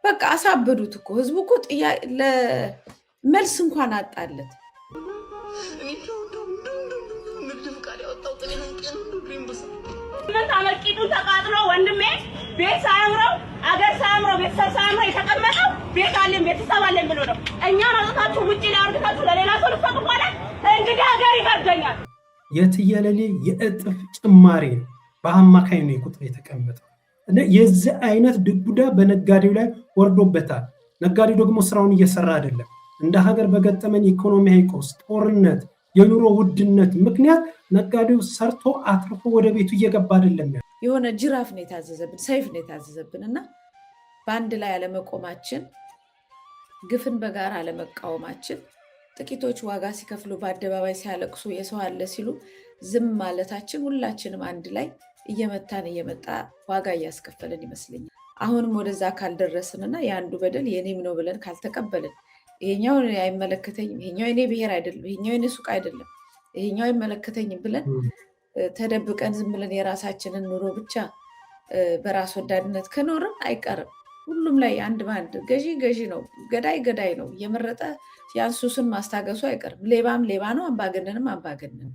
በቃ አሳበዱት እኮ ህዝቡ እኮ ለመልስ እንኳን አጣለት። ምን ታመቂዱ ተቃጥሎ ወንድሜ ቤት ሳያምረው አገር ሳያምረው ቤተሰብ ሳያምረው የተቀመጠው ቤት አለን ቤተሰብ አለን ብሎ ነው። እኛ ማለታችሁ ውጪ ላይ አርግታችሁ ለሌላ ሰው ልትሰጡ ማለት እንግዲህ ሀገር ይፈርደኛል። የትየለሌ የእጥፍ ጭማሪ በአማካይ ነው ቁጥር የተቀመጠው እና የዚህ አይነት ድጉዳ በነጋዴው ላይ ወርዶበታል። ነጋዴው ደግሞ ስራውን እየሰራ አይደለም። እንደ ሀገር በገጠመን ኢኮኖሚያዊ ቀውስ፣ ጦርነት፣ የኑሮ ውድነት ምክንያት ነጋዴው ሰርቶ አትርፎ ወደ ቤቱ እየገባ አይደለም። የሆነ ጅራፍ ነው የታዘዘብን፣ ሰይፍ ነው የታዘዘብንና በአንድ ላይ አለመቆማችን፣ ግፍን በጋራ አለመቃወማችን፣ ጥቂቶች ዋጋ ሲከፍሉ በአደባባይ ሲያለቅሱ የሰው አለ ሲሉ ዝም ማለታችን ሁላችንም አንድ ላይ እየመታን እየመጣ ዋጋ እያስከፈልን ይመስለኛል። አሁንም ወደዛ ካልደረስንና የአንዱ በደል የኔም ነው ብለን ካልተቀበልን ይሄኛው አይመለከተኝም፣ ይሄኛው የኔ ብሔር አይደለም፣ ይሄኛው የኔ ሱቅ አይደለም፣ ይሄኛው አይመለከተኝም ብለን ተደብቀን ዝም ብለን የራሳችንን ኑሮ ብቻ በራስ ወዳድነት ከኖርን አይቀርም ሁሉም ላይ አንድ ባንድ ገዢ ነው፣ ገዳይ ገዳይ ነው እየመረጠ ያንሱስን ማስታገሱ አይቀርም። ሌባም ሌባ ነው፣ አምባገነንም አምባገነን፣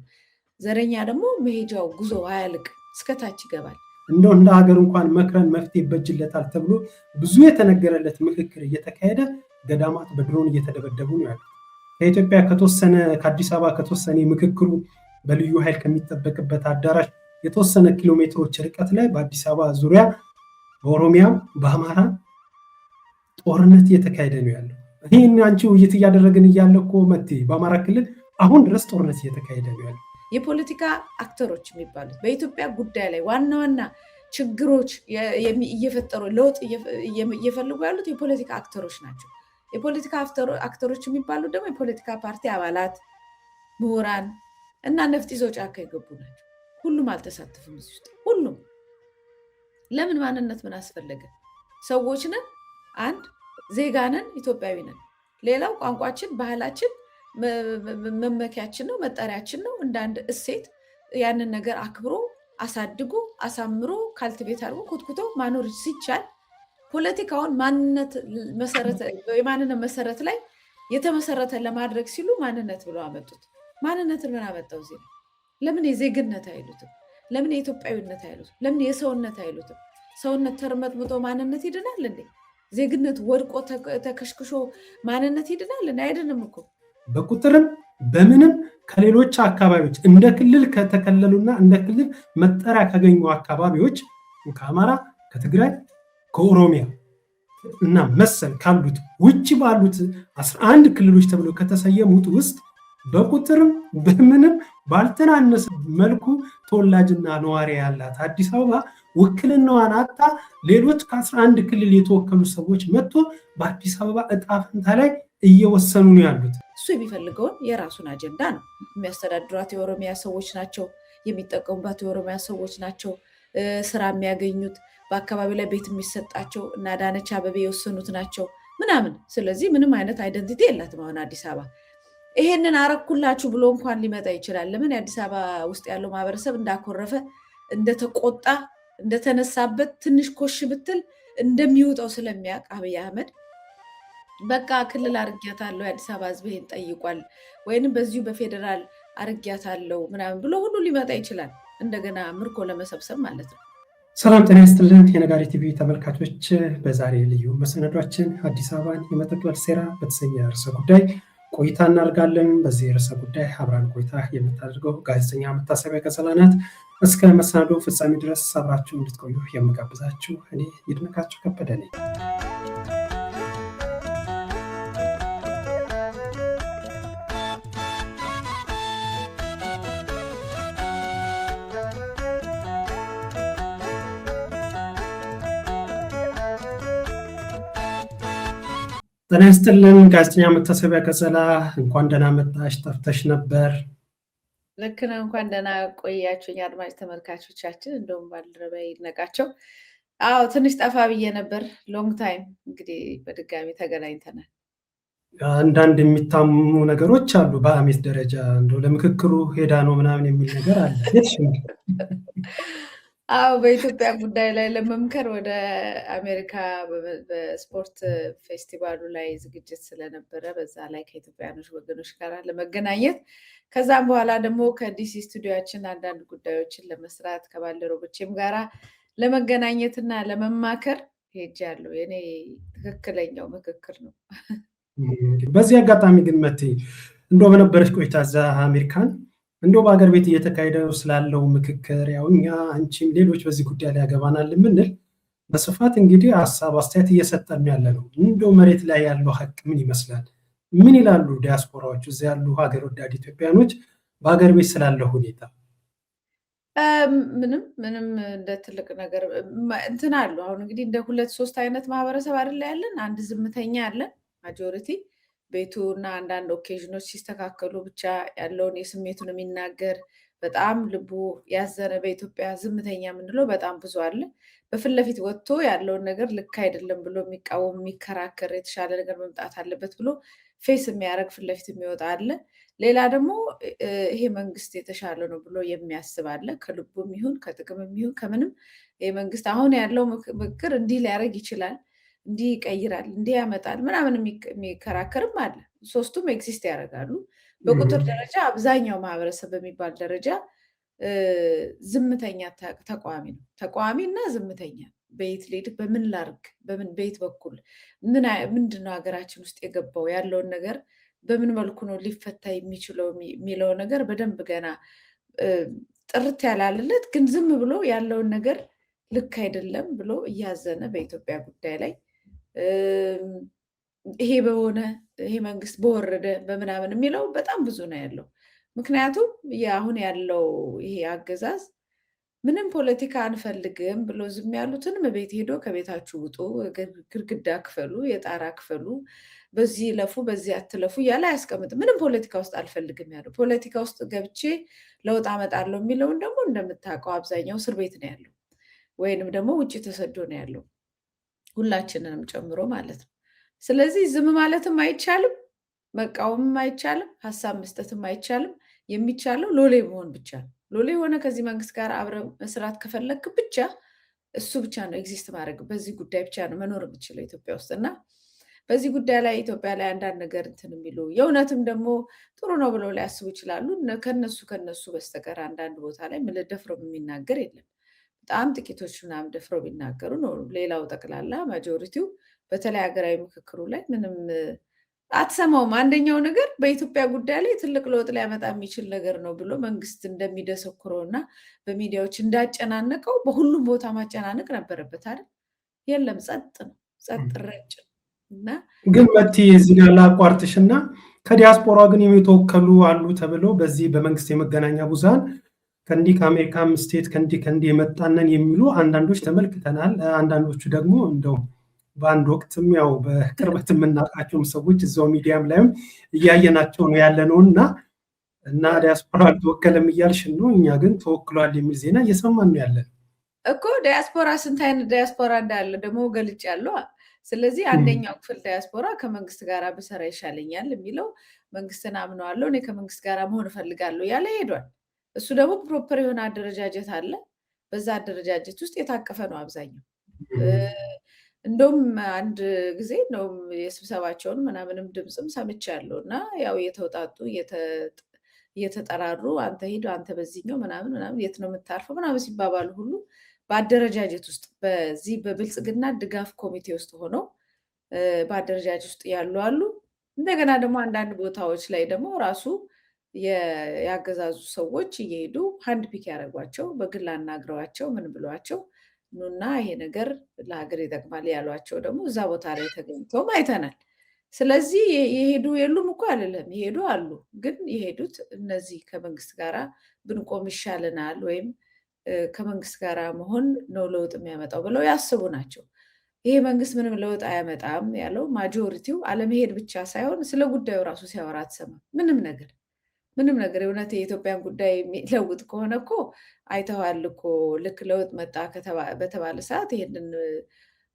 ዘረኛ ደግሞ መሄጃው ጉዞ አያልቅ እስከታች ይገባል። እንደው እንደ ሀገር እንኳን መክረን መፍትሄ ይበጅለታል ተብሎ ብዙ የተነገረለት ምክክር እየተካሄደ ገዳማት በድሮን እየተደበደቡ ነው ያሉት። ከኢትዮጵያ ከተወሰነ ከአዲስ አበባ ከተወሰነ ምክክሩ በልዩ ኃይል ከሚጠበቅበት አዳራሽ የተወሰነ ኪሎ ሜትሮች ርቀት ላይ በአዲስ አበባ ዙሪያ በኦሮሚያ በአማራ ጦርነት እየተካሄደ ነው ያለው። ይህን አንቺ ውይይት እያደረግን እያለ እኮ መቴ በአማራ ክልል አሁን ድረስ ጦርነት እየተካሄደ ነው ያለው። የፖለቲካ አክተሮች የሚባሉት በኢትዮጵያ ጉዳይ ላይ ዋና ዋና ችግሮች እየፈጠሩ ለውጥ እየፈልጉ ያሉት የፖለቲካ አክተሮች ናቸው። የፖለቲካ አክተሮች የሚባሉት ደግሞ የፖለቲካ ፓርቲ አባላት፣ ምሁራን እና ነፍጥ ይዘው ጫካ የገቡ ናቸው። ሁሉም አልተሳተፍም እዚህ ውስጥ። ሁሉም ለምን? ማንነት ምን አስፈለገ? ሰዎች ነን፣ አንድ ዜጋ ነን፣ ኢትዮጵያዊ ነን። ሌላው ቋንቋችን፣ ባህላችን መመኪያችን ነው፣ መጠሪያችን ነው። እንደ አንድ እሴት ያንን ነገር አክብሮ አሳድጎ አሳምሮ ካልቲቬት አድርጎ ኮትኩቶ ማኖር ሲቻል ፖለቲካውን የማንነት መሰረት ላይ የተመሰረተ ለማድረግ ሲሉ ማንነት ብለው አመጡት። ማንነትን ምን አመጣው? እዚህ ለምን የዜግነት አይሉትም? ለምን የኢትዮጵያዊነት አይሉትም? ለምን የሰውነት አይሉትም? ሰውነት ተርመጥምጦ ማንነት ይድናል እንዴ? ዜግነት ወድቆ ተከሽክሾ ማንነት ይድናል እንዴ? አይድንም እኮ። በቁጥርም በምንም ከሌሎች አካባቢዎች እንደ ክልል ከተከለሉና እንደ ክልል መጠሪያ ካገኙ አካባቢዎች ከአማራ፣ ከትግራይ፣ ከኦሮሚያ እና መሰል ካሉት ውጭ ባሉት 11 ክልሎች ተብለው ከተሰየሙት ውስጥ በቁጥርም በምንም ባልተናነሰ መልኩ ተወላጅና ነዋሪ ያላት አዲስ አበባ ውክልናዋን አጣ ሌሎች ከ11 ክልል የተወከሉ ሰዎች መጥቶ በአዲስ አበባ እጣ ፈንታ ላይ እየወሰኑ ነው ያሉት። እሱ የሚፈልገውን የራሱን አጀንዳ ነው። የሚያስተዳድሯት የኦሮሚያ ሰዎች ናቸው፣ የሚጠቀሙባት የኦሮሚያ ሰዎች ናቸው፣ ስራ የሚያገኙት በአካባቢ ላይ ቤት የሚሰጣቸው እና አዳነች አቤቤ የወሰኑት ናቸው ምናምን። ስለዚህ ምንም አይነት አይደንቲቲ የላትም አሁን አዲስ አበባ። ይሄንን አረኩላችሁ ብሎ እንኳን ሊመጣ ይችላል። ለምን? የአዲስ አበባ ውስጥ ያለው ማህበረሰብ እንዳኮረፈ፣ እንደተቆጣ፣ እንደተነሳበት ትንሽ ኮሽ ብትል እንደሚውጠው ስለሚያውቅ አብይ አህመድ በቃ ክልል አርጊያታለሁ የአዲስ አበባ ህዝብ ይሄን ጠይቋል ወይንም በዚሁ በፌዴራል አርጊያታለሁ ምናምን ብሎ ሁሉ ሊመጣ ይችላል። እንደገና ምርኮ ለመሰብሰብ ማለት ነው። ሰላም ጤና ይስጥልን የነጋሪት ቲቪ ተመልካቾች፣ በዛሬ ልዩ መሰናዷችን አዲስ አበባን የመጠቅለል ሴራ በተሰኘ ርዕሰ ጉዳይ ቆይታ እናደርጋለን። በዚህ ርዕሰ ጉዳይ አብራን ቆይታ የምታደርገው ጋዜጠኛ መታሰቢያ ቀጸላ ናት። እስከ መሰናዶ ፍጻሜ ድረስ አብራችሁ እንድትቆዩ የምጋብዛችሁ እኔ ይድነቃቸው ከበደ ነኝ። ጤና ይስጥልን ጋዜጠኛ መታሰቢያ ቀጸላ፣ እንኳን ደህና መጣሽ። ጠፍተሽ ነበር። ልክ ነው። እንኳን ደህና ቆያችሁኝ አድማጭ ተመልካቾቻችን። እንደውም ባልደረባዬ ይድነቃቸው ትንሽ ጠፋ ብዬ ነበር። ሎንግ ታይም እንግዲህ በድጋሚ ተገናኝተናል። አንዳንድ የሚታሙ ነገሮች አሉ። በአሜት ደረጃ እንደው ለምክክሩ ሄዳ ነው ምናምን የሚል ነገር አለ። አዎ በኢትዮጵያ ጉዳይ ላይ ለመምከር ወደ አሜሪካ በስፖርት ፌስቲቫሉ ላይ ዝግጅት ስለነበረ በዛ ላይ ከኢትዮጵያኖች ወገኖች ጋር ለመገናኘት ከዛም በኋላ ደግሞ ከዲሲ ስቱዲዮችን አንዳንድ ጉዳዮችን ለመስራት ከባልደረቦቼም ጋራ ለመገናኘት እና ለመማከር ሄጃለሁ። የኔ ትክክለኛው ምክክር ነው። በዚህ አጋጣሚ ግን መቴ እንደው በነበረች ቆይታ እዛ አሜሪካን እንደው በሀገር ቤት እየተካሄደ ስላለው ምክክር ያው እኛ አንቺም ሌሎች በዚህ ጉዳይ ላይ ያገባናል የምንል በስፋት እንግዲህ ሀሳብ አስተያየት እየሰጠን ያለ ነው። እንደው መሬት ላይ ያለው ሀቅ ምን ይመስላል? ምን ይላሉ ዲያስፖራዎች እዚያ ያሉ ሀገር ወዳድ ኢትዮጵያኖች በሀገር ቤት ስላለው ሁኔታ? ምንም እንደ ትልቅ ነገር እንትን አሉ። አሁን እንግዲህ እንደ 2-3 አይነት ማህበረሰብ አይደለ ያለን። አንድ ዝምተኛ አለን ማጆሪቲ ቤቱ እና አንዳንድ ኦኬዥኖች ሲስተካከሉ ብቻ ያለውን የስሜቱን የሚናገር በጣም ልቡ ያዘነ በኢትዮጵያ ዝምተኛ የምንለው በጣም ብዙ አለ። በፊት ለፊት ወጥቶ ያለውን ነገር ልክ አይደለም ብሎ የሚቃወም የሚከራከር የተሻለ ነገር መምጣት አለበት ብሎ ፌስ የሚያደርግ ፊት ለፊት የሚወጣ አለ። ሌላ ደግሞ ይሄ መንግስት የተሻለ ነው ብሎ የሚያስብ አለ። ከልቡም ይሁን ከጥቅምም ይሁን ከምንም ይሄ መንግስት አሁን ያለው ምክር እንዲህ ሊያደርግ ይችላል፣ እንዲህ ይቀይራል፣ እንዲህ ያመጣል ምናምን የሚከራከርም አለ። ሶስቱም ኤግዚስት ያደርጋሉ። በቁጥር ደረጃ አብዛኛው ማህበረሰብ በሚባል ደረጃ ዝምተኛ ተቃዋሚ ነው። ተቃዋሚ እና ዝምተኛ በየት ልሂድ፣ በምን ላርግ፣ በየት በኩል ምንድነው ሀገራችን ውስጥ የገባው ያለውን ነገር በምን መልኩ ነው ሊፈታ የሚችለው የሚለው ነገር በደንብ ገና ጥርት ያላለለት ግን ዝም ብሎ ያለውን ነገር ልክ አይደለም ብሎ እያዘነ በኢትዮጵያ ጉዳይ ላይ ይሄ በሆነ ይሄ መንግስት በወረደ በምናምን የሚለው በጣም ብዙ ነው ያለው። ምክንያቱም አሁን ያለው ይሄ አገዛዝ ምንም ፖለቲካ አንፈልግም ብሎ ዝም ያሉትንም ቤት ሄዶ ከቤታችሁ ውጡ፣ ግድግዳ ክፈሉ፣ የጣራ ክፈሉ፣ በዚህ ለፉ በዚህ አትለፉ እያለ አያስቀምጥም። ምንም ፖለቲካ ውስጥ አልፈልግም ያለው። ፖለቲካ ውስጥ ገብቼ ለውጥ አመጣለሁ የሚለውን ደግሞ እንደምታውቀው አብዛኛው እስር ቤት ነው ያለው ወይንም ደግሞ ውጭ ተሰዶ ነው ያለው፣ ሁላችንንም ጨምሮ ማለት ነው። ስለዚህ ዝም ማለትም አይቻልም፣ መቃወምም አይቻልም፣ ሀሳብ መስጠትም አይቻልም። የሚቻለው ሎሌ መሆን ብቻ ነው። ሎሌ የሆነ ከዚህ መንግስት ጋር አብረ መስራት ከፈለክ ብቻ እሱ ብቻ ነው ኤግዚስት ማድረግ፣ በዚህ ጉዳይ ብቻ ነው መኖር የምችለው ኢትዮጵያ ውስጥ። እና በዚህ ጉዳይ ላይ ኢትዮጵያ ላይ አንዳንድ ነገር እንትን የሚሉ የእውነትም ደግሞ ጥሩ ነው ብለው ሊያስቡ ይችላሉ። ከነሱ በስተቀር አንዳንድ ቦታ ላይ ደፍሮ የሚናገር የለም። በጣም ጥቂቶች ምናምን ደፍረው ቢናገሩ ነው። ሌላው ጠቅላላ ማጆሪቲው በተለይ ሀገራዊ ምክክሩ ላይ ምንም አትሰማውም። አንደኛው ነገር በኢትዮጵያ ጉዳይ ላይ ትልቅ ለውጥ ሊያመጣ የሚችል ነገር ነው ብሎ መንግስት እንደሚደሰኩረው እና በሚዲያዎች እንዳጨናነቀው በሁሉም ቦታ ማጨናነቅ ነበረበት አይደል? የለም፣ ጸጥ ነው፣ ጸጥ ረጭ እና ግን መቲ እዚህ ጋር ላቋርጥሽ እና ከዲያስፖራ ግን የሚተወከሉ አሉ ተብለው በዚህ በመንግስት የመገናኛ ብዙሃን ከእንዲህ ከአሜሪካም ስቴት ከእንዲህ የመጣነን የሚሉ አንዳንዶች ተመልክተናል። አንዳንዶቹ ደግሞ እንደው በአንድ ወቅትም ያው በቅርበት የምናውቃቸውም ሰዎች እዛው ሚዲያም ላይም እያየናቸው ነው ያለነው እና ዲያስፖራ አልተወከለም እያልሽን ነው። እኛ ግን ተወክሏል የሚል ዜና እየሰማን ነው ያለን እኮ። ዲያስፖራ ስንት አይነት ዲያስፖራ እንዳለ ደግሞ ገልጫለሁ። ስለዚህ አንደኛው ክፍል ዲያስፖራ ከመንግስት ጋር ብሰራ ይሻለኛል የሚለው መንግስትን አምነዋለሁ፣ እኔ ከመንግስት ጋር መሆን እፈልጋለሁ ያለ ሄዷል። እሱ ደግሞ ፕሮፐር የሆነ አደረጃጀት አለ። በዛ አደረጃጀት ውስጥ የታቀፈ ነው አብዛኛው። እንደውም አንድ ጊዜ እንደውም የስብሰባቸውን ምናምንም ድምፅም ሰምቻለሁ እና ያው እየተውጣጡ እየተጠራሩ አንተ ሂድ አንተ በዚህኛው ምናምን የት ነው የምታርፈው ምናምን ሲባባሉ ሁሉ በአደረጃጀት ውስጥ በዚህ በብልጽግና ድጋፍ ኮሚቴ ውስጥ ሆነው በአደረጃጀት ውስጥ ያሉ አሉ። እንደገና ደግሞ አንዳንድ ቦታዎች ላይ ደግሞ ራሱ ያገዛዙ ሰዎች እየሄዱ ሃንድ ፒክ ያደረጓቸው በግል አናግረዋቸው ምን ብሏቸው ኑና ይሄ ነገር ለሀገር ይጠቅማል ያሏቸው ደግሞ እዛ ቦታ ላይ ተገኝተውም አይተናል። ስለዚህ የሄዱ የሉም እኮ አይደለም፣ የሄዱ አሉ። ግን የሄዱት እነዚህ ከመንግስት ጋራ ብንቆም ይሻለናል ወይም ከመንግስት ጋር መሆን ነው ለውጥ የሚያመጣው ብለው ያስቡ ናቸው። ይሄ መንግስት ምንም ለውጥ አያመጣም ያለው ማጆሪቲው አለመሄድ ብቻ ሳይሆን ስለ ጉዳዩ ራሱ ሲያወራ አትሰማም። ምንም ነገር የእውነት የኢትዮጵያን ጉዳይ የሚለውጥ ከሆነ እኮ አይተዋል እኮ ልክ ለውጥ መጣ በተባለ ሰዓት ይሄንን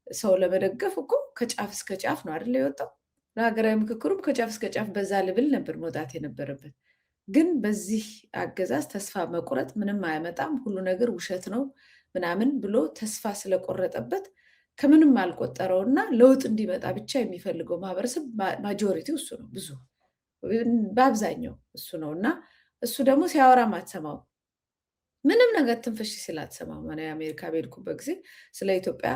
ሰው ለመደገፍ እኮ ከጫፍ እስከ ጫፍ ነው አይደል የወጣው። ለሀገራዊ ምክክሩም ከጫፍ እስከ ጫፍ በዛ ልብል ነበር መውጣት የነበረበት። ግን በዚህ አገዛዝ ተስፋ መቁረጥ ምንም አያመጣም፣ ሁሉ ነገር ውሸት ነው ምናምን ብሎ ተስፋ ስለቆረጠበት ከምንም አልቆጠረውና ለውጥ እንዲመጣ ብቻ የሚፈልገው ማህበረሰብ ማጆሪቲው እሱ ነው፣ ብዙ በአብዛኛው እሱ ነው። እና እሱ ደግሞ ሲያወራም አትሰማው፣ ምንም ነገር ትንፍሽ ሲል አትሰማው። የአሜሪካ በሄድኩበት ጊዜ ስለ ኢትዮጵያ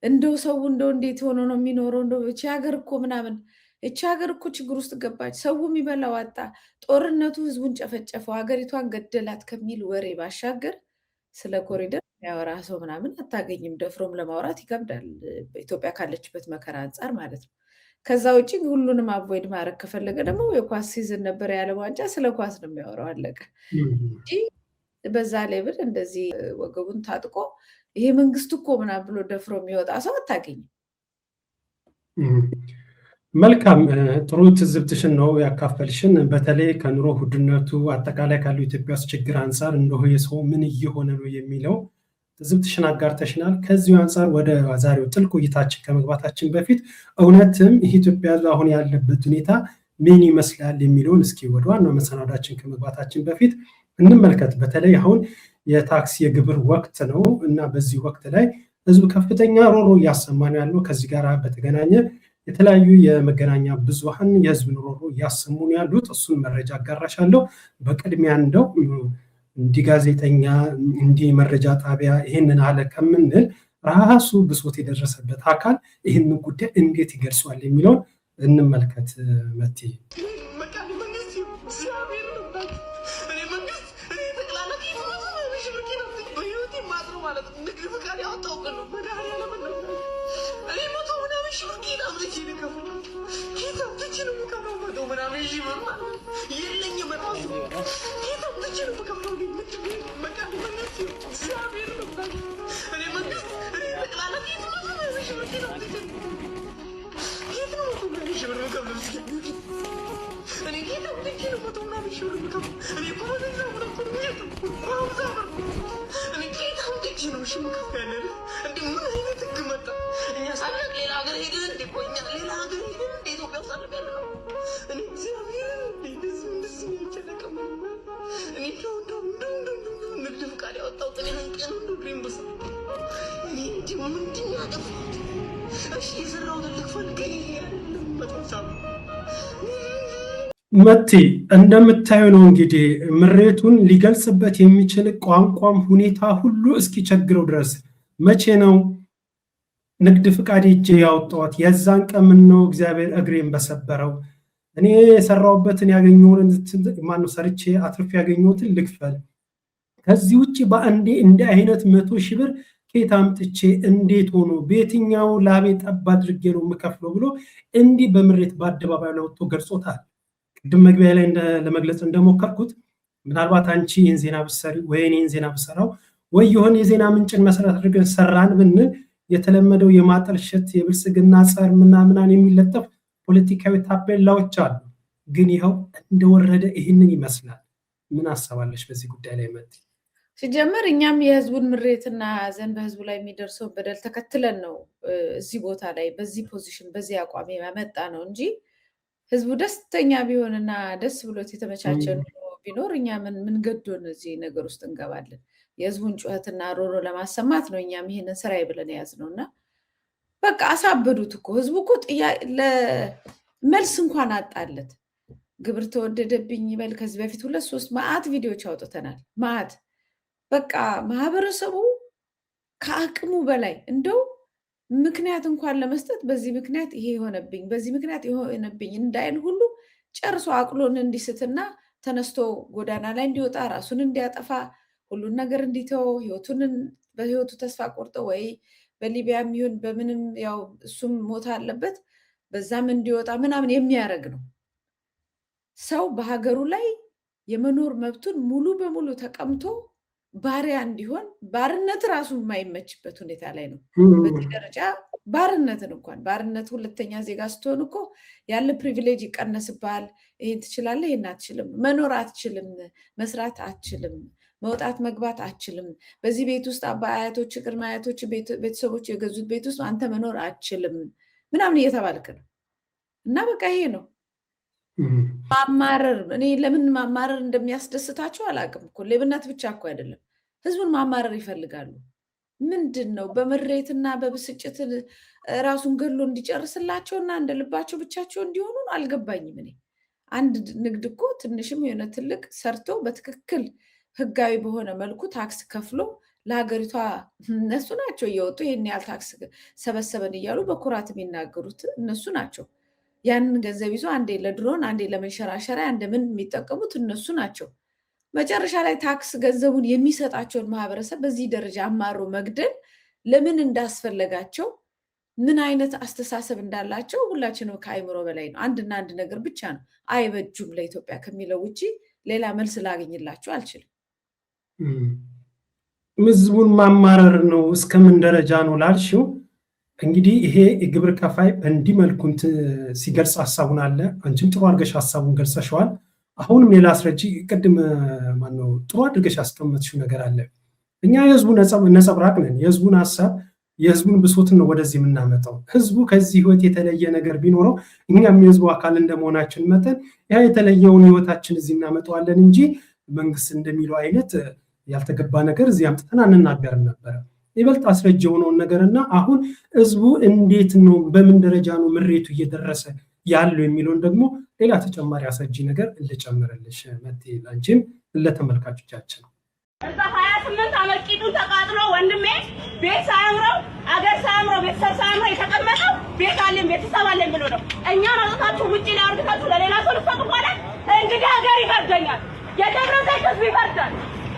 እንደው ሰው እንደው እንዴት ሆኖ ነው የሚኖረው፣ እንደው እቺ ሀገር እኮ ምናምን፣ እቺ ሀገር እኮ ችግር ውስጥ ገባች፣ ሰው የሚበላው አጣ፣ ጦርነቱ ህዝቡን ጨፈጨፈው፣ ሀገሪቷን ገደላት ከሚል ወሬ ባሻገር ስለ ኮሪደር ያወራ ሰው ምናምን አታገኝም። ደፍሮም ለማውራት ይከብዳል፣ ኢትዮጵያ ካለችበት መከራ አንጻር ማለት ነው። ከዛ ውጭ ሁሉንም አቮይድ ማድረግ ከፈለገ ደግሞ የኳስ ሲዝን ነበር፣ የዓለም ዋንጫ፣ ስለ ኳስ ነው የሚያወራው፣ አለቀ እንጂ በዛ ሌብል እንደዚህ ወገቡን ታጥቆ ይሄ መንግስት እኮ ምናምን ብሎ ደፍሮ የሚወጣ ሰው አታገኝም። መልካም፣ ጥሩ ትዝብትሽን ነው ያካፈልሽን። በተለይ ከኑሮ ውድነቱ አጠቃላይ ካለው ኢትዮጵያ ውስጥ ችግር አንጻር እንደሆ የሰው ምን እየሆነ ነው የሚለው ትዝብትሽን አጋርተሽናል። ከዚሁ አንጻር ወደ ዛሬው ጥልቅ ውይይታችን ከመግባታችን በፊት እውነትም ኢትዮጵያ አሁን ያለበት ሁኔታ ምን ይመስላል የሚለውን እስኪ ወደ ዋናው መሰናዳችን ከመግባታችን በፊት እንመልከት። በተለይ አሁን የታክስ የግብር ወቅት ነው እና በዚህ ወቅት ላይ ህዝብ ከፍተኛ ሮሮ እያሰማ ነው ያለው። ከዚህ ጋር በተገናኘ የተለያዩ የመገናኛ ብዙሃን የህዝብ ሮሮ እያሰሙ ነው ያሉት። እሱን መረጃ አጋራሻለሁ። በቅድሚያ እንደው እንዲህ ጋዜጠኛ እንዲህ መረጃ ጣቢያ ይህንን አለ ከምንል ራሱ ብሶት የደረሰበት አካል ይህንን ጉዳይ እንዴት ይገልጿል የሚለውን እንመልከት። መቲ መቲ እንደምታዩ ነው እንግዲህ ምሬቱን ሊገልጽበት የሚችል ቋንቋም ሁኔታ ሁሉ እስኪቸግረው ድረስ መቼ ነው ንግድ ፍቃድ እጄ ያወጣሁት? የዛን ቀን ነው እግዚአብሔር እግሬን በሰበረው። እኔ የሰራሁበትን ያገኘሁትን ማነው ሰርቼ አትርፍ ያገኘሁትን ልክፈል። ከዚህ ውጭ በአንዴ እንደ አይነት 100,000 ብር ከየት አምጥቼ እንዴት ሆኖ በየትኛው ላቤ ጠብ አድርጌ ነው የምከፍለው ብሎ እንዲህ በምሬት በአደባባይ ላይ ወጥቶ ገልጾታል። ቅድም መግቢያ ላይ ለመግለጽ እንደሞከርኩት ምናልባት አንቺ ይህን ዜና ብትሰሪ ወይ እኔ ይህን ዜና ብሰራው ወይ የሆነ የዜና ምንጭን መሰረት አድርገን ሰራን ብንል የተለመደው የማጠልሸት የብልጽግና ጸር ምናምናን የሚለጠፍ ፖለቲካዊ ታፔላዎች አሉ። ግን ይኸው እንደወረደ ይህንን ይመስላል። ምን አሰባለሽ በዚህ ጉዳይ ላይ መቲ? ሲጀመር እኛም የህዝቡን ምሬትና ሐዘን በህዝቡ ላይ የሚደርሰው በደል ተከትለን ነው እዚህ ቦታ ላይ በዚህ ፖዚሽን በዚህ አቋም ያመጣ ነው እንጂ ህዝቡ ደስተኛ ቢሆንና ደስ ብሎት የተመቻቸ ቢኖር እኛ ምን ገዶን እዚህ ነገር ውስጥ እንገባለን? የህዝቡን ጩኸትና ሮሮ ለማሰማት ነው እኛም ይሄንን ስራዬ ብለን የያዝነው። እና በቃ አሳበዱት እኮ ህዝቡ እኮ መልስ እንኳን አጣለት። ግብር ተወደደብኝ ይበል። ከዚህ በፊት 2-3 መዓት ቪዲዮዎች አውጥተናል። መዓት በቃ ማህበረሰቡ ከአቅሙ በላይ እንደው ምክንያት እንኳን ለመስጠት በዚህ ምክንያት ይሄ የሆነብኝ በዚህ ምክንያት የሆነብኝ እንዳይል ሁሉ ጨርሶ አቅሎን እንዲስትና ተነስቶ ጎዳና ላይ እንዲወጣ ራሱን እንዲያጠፋ ሁሉን ነገር እንዲተው በህይወቱ ተስፋ ቆርጦ ወይ በሊቢያም ይሁን በምንም ያው እሱም ሞት አለበት በዛም እንዲወጣ ምናምን የሚያደርግ ነው። ሰው በሀገሩ ላይ የመኖር መብቱን ሙሉ በሙሉ ተቀምቶ ባሪያ እንዲሆን ባርነት ራሱ የማይመችበት ሁኔታ ላይ ነው። በዚህ ደረጃ ባርነት ሁለተኛ ዜጋ ስትሆን እኮ ያለ ፕሪቪሌጅ ይቀነስባል። ይህን ትችላለህ፣ ይህን አትችልም፣ መኖር አትችልም፣ መስራት አትችልም፣ መውጣት መግባት አትችልም፣ በዚህ ቤት ውስጥ አያቶች ቅድመ አያቶች ቤተሰቦች የገዙት ቤት ውስጥ አንተ መኖር አትችልም ምናምን እየተባልክ ነው። እና በቃ ይሄ ነው ማማረር። እኔ ለምን ማማረር እንደሚያስደስታቸው አላውቅም እኮ። ሌብነት ብቻ እኮ አይደለም፣ ህዝቡን ማማረር ይፈልጋሉ። ምንድን ነው በምሬትና በብስጭት ራሱን ገሎ እንዲጨርስላቸውና እንደ ልባቸው ብቻቸው እንዲሆኑ አልገባኝም። እኔ አንድ ንግድ እኮ ትንሽም የሆነ ትልቅ ሰርቶ በትክክል ህጋዊ በሆነ መልኩ ታክስ ከፍሎ ለሀገሪቷ እነሱ ናቸው እየወጡ ይህን ያህል ታክስ ሰበሰበን እያሉ በኩራት የሚናገሩት እነሱ ናቸው። ያንን ገንዘብ ይዞ አንዴ ለድሮን አንዴ ለመንሸራሸሪያ እንደምን የሚጠቀሙት እነሱ ናቸው። መጨረሻ ላይ ታክስ ገንዘቡን የሚሰጣቸውን ማህበረሰብ በዚህ ደረጃ አማሮ መግደል ለምን እንዳስፈለጋቸው ምን አይነት አስተሳሰብ እንዳላቸው ሁላችንም ከአይምሮ በላይ ነው። አንድና አንድ ነገር ብቻ ነው አይበጁም ለኢትዮጵያ ከሚለው ውጭ ሌላ መልስ ላገኝላቸው አልችልም። ህዝቡን ማማረር ነው እስከምን ደረጃ ነው ላልሽው፣ እንግዲህ ይሄ የግብር ከፋይ በእንዲህ መልኩ ሲገልጽ ሀሳቡን አለ። አንቺም ጥሩ አድርገሽ ሀሳቡን ገልጸሽዋል። አሁንም ሌላ አስረጂ። ቅድም ማነው ጥሩ አድርገሽ ያስቀመጥሽው ነገር አለ። እኛ የህዝቡ ነጸብራቅ ነን። የህዝቡን ሀሳብ የህዝቡን ብሶትን ነው ወደዚህ የምናመጣው። ህዝቡ ከዚህ ህይወት የተለየ ነገር ቢኖረው እኛም የህዝቡ አካል እንደመሆናችን መጠን ያ የተለየውን ህይወታችን እዚህ እናመጣዋለን እንጂ መንግስት እንደሚለው አይነት ያልተገባ ነገር እዚህ አምጥተን አንናገርም ነበረ። ይበልጥ አስረጅ የሆነውን ነገርና አሁን ህዝቡ እንዴት ነው በምን ደረጃ ነው ምሬቱ እየደረሰ ያለው የሚለውን ደግሞ ሌላ ተጨማሪ አስረጂ ነገር ልጨምርልሽ መቴ፣ ላንቺም ለተመልካቾቻችን። እዛ 28 ዓመት ቂጡን ተቃጥሎ ወንድሜ ቤት ሳያምረው አገር ሳያምረው ቤተሰብ ሳያምረው የተቀመጠው ቤት አለን ቤተሰብ አለን ብሎ ነው። እኛ አውጥታችሁ ውጪ ላይ አውጥታችሁ ለሌላ ሰው ልትሰጡ ከሆነ እንግዲህ ሀገር ይፈርደኛል፣ የደብረ ዘይት ህዝብ ይፈርዳል።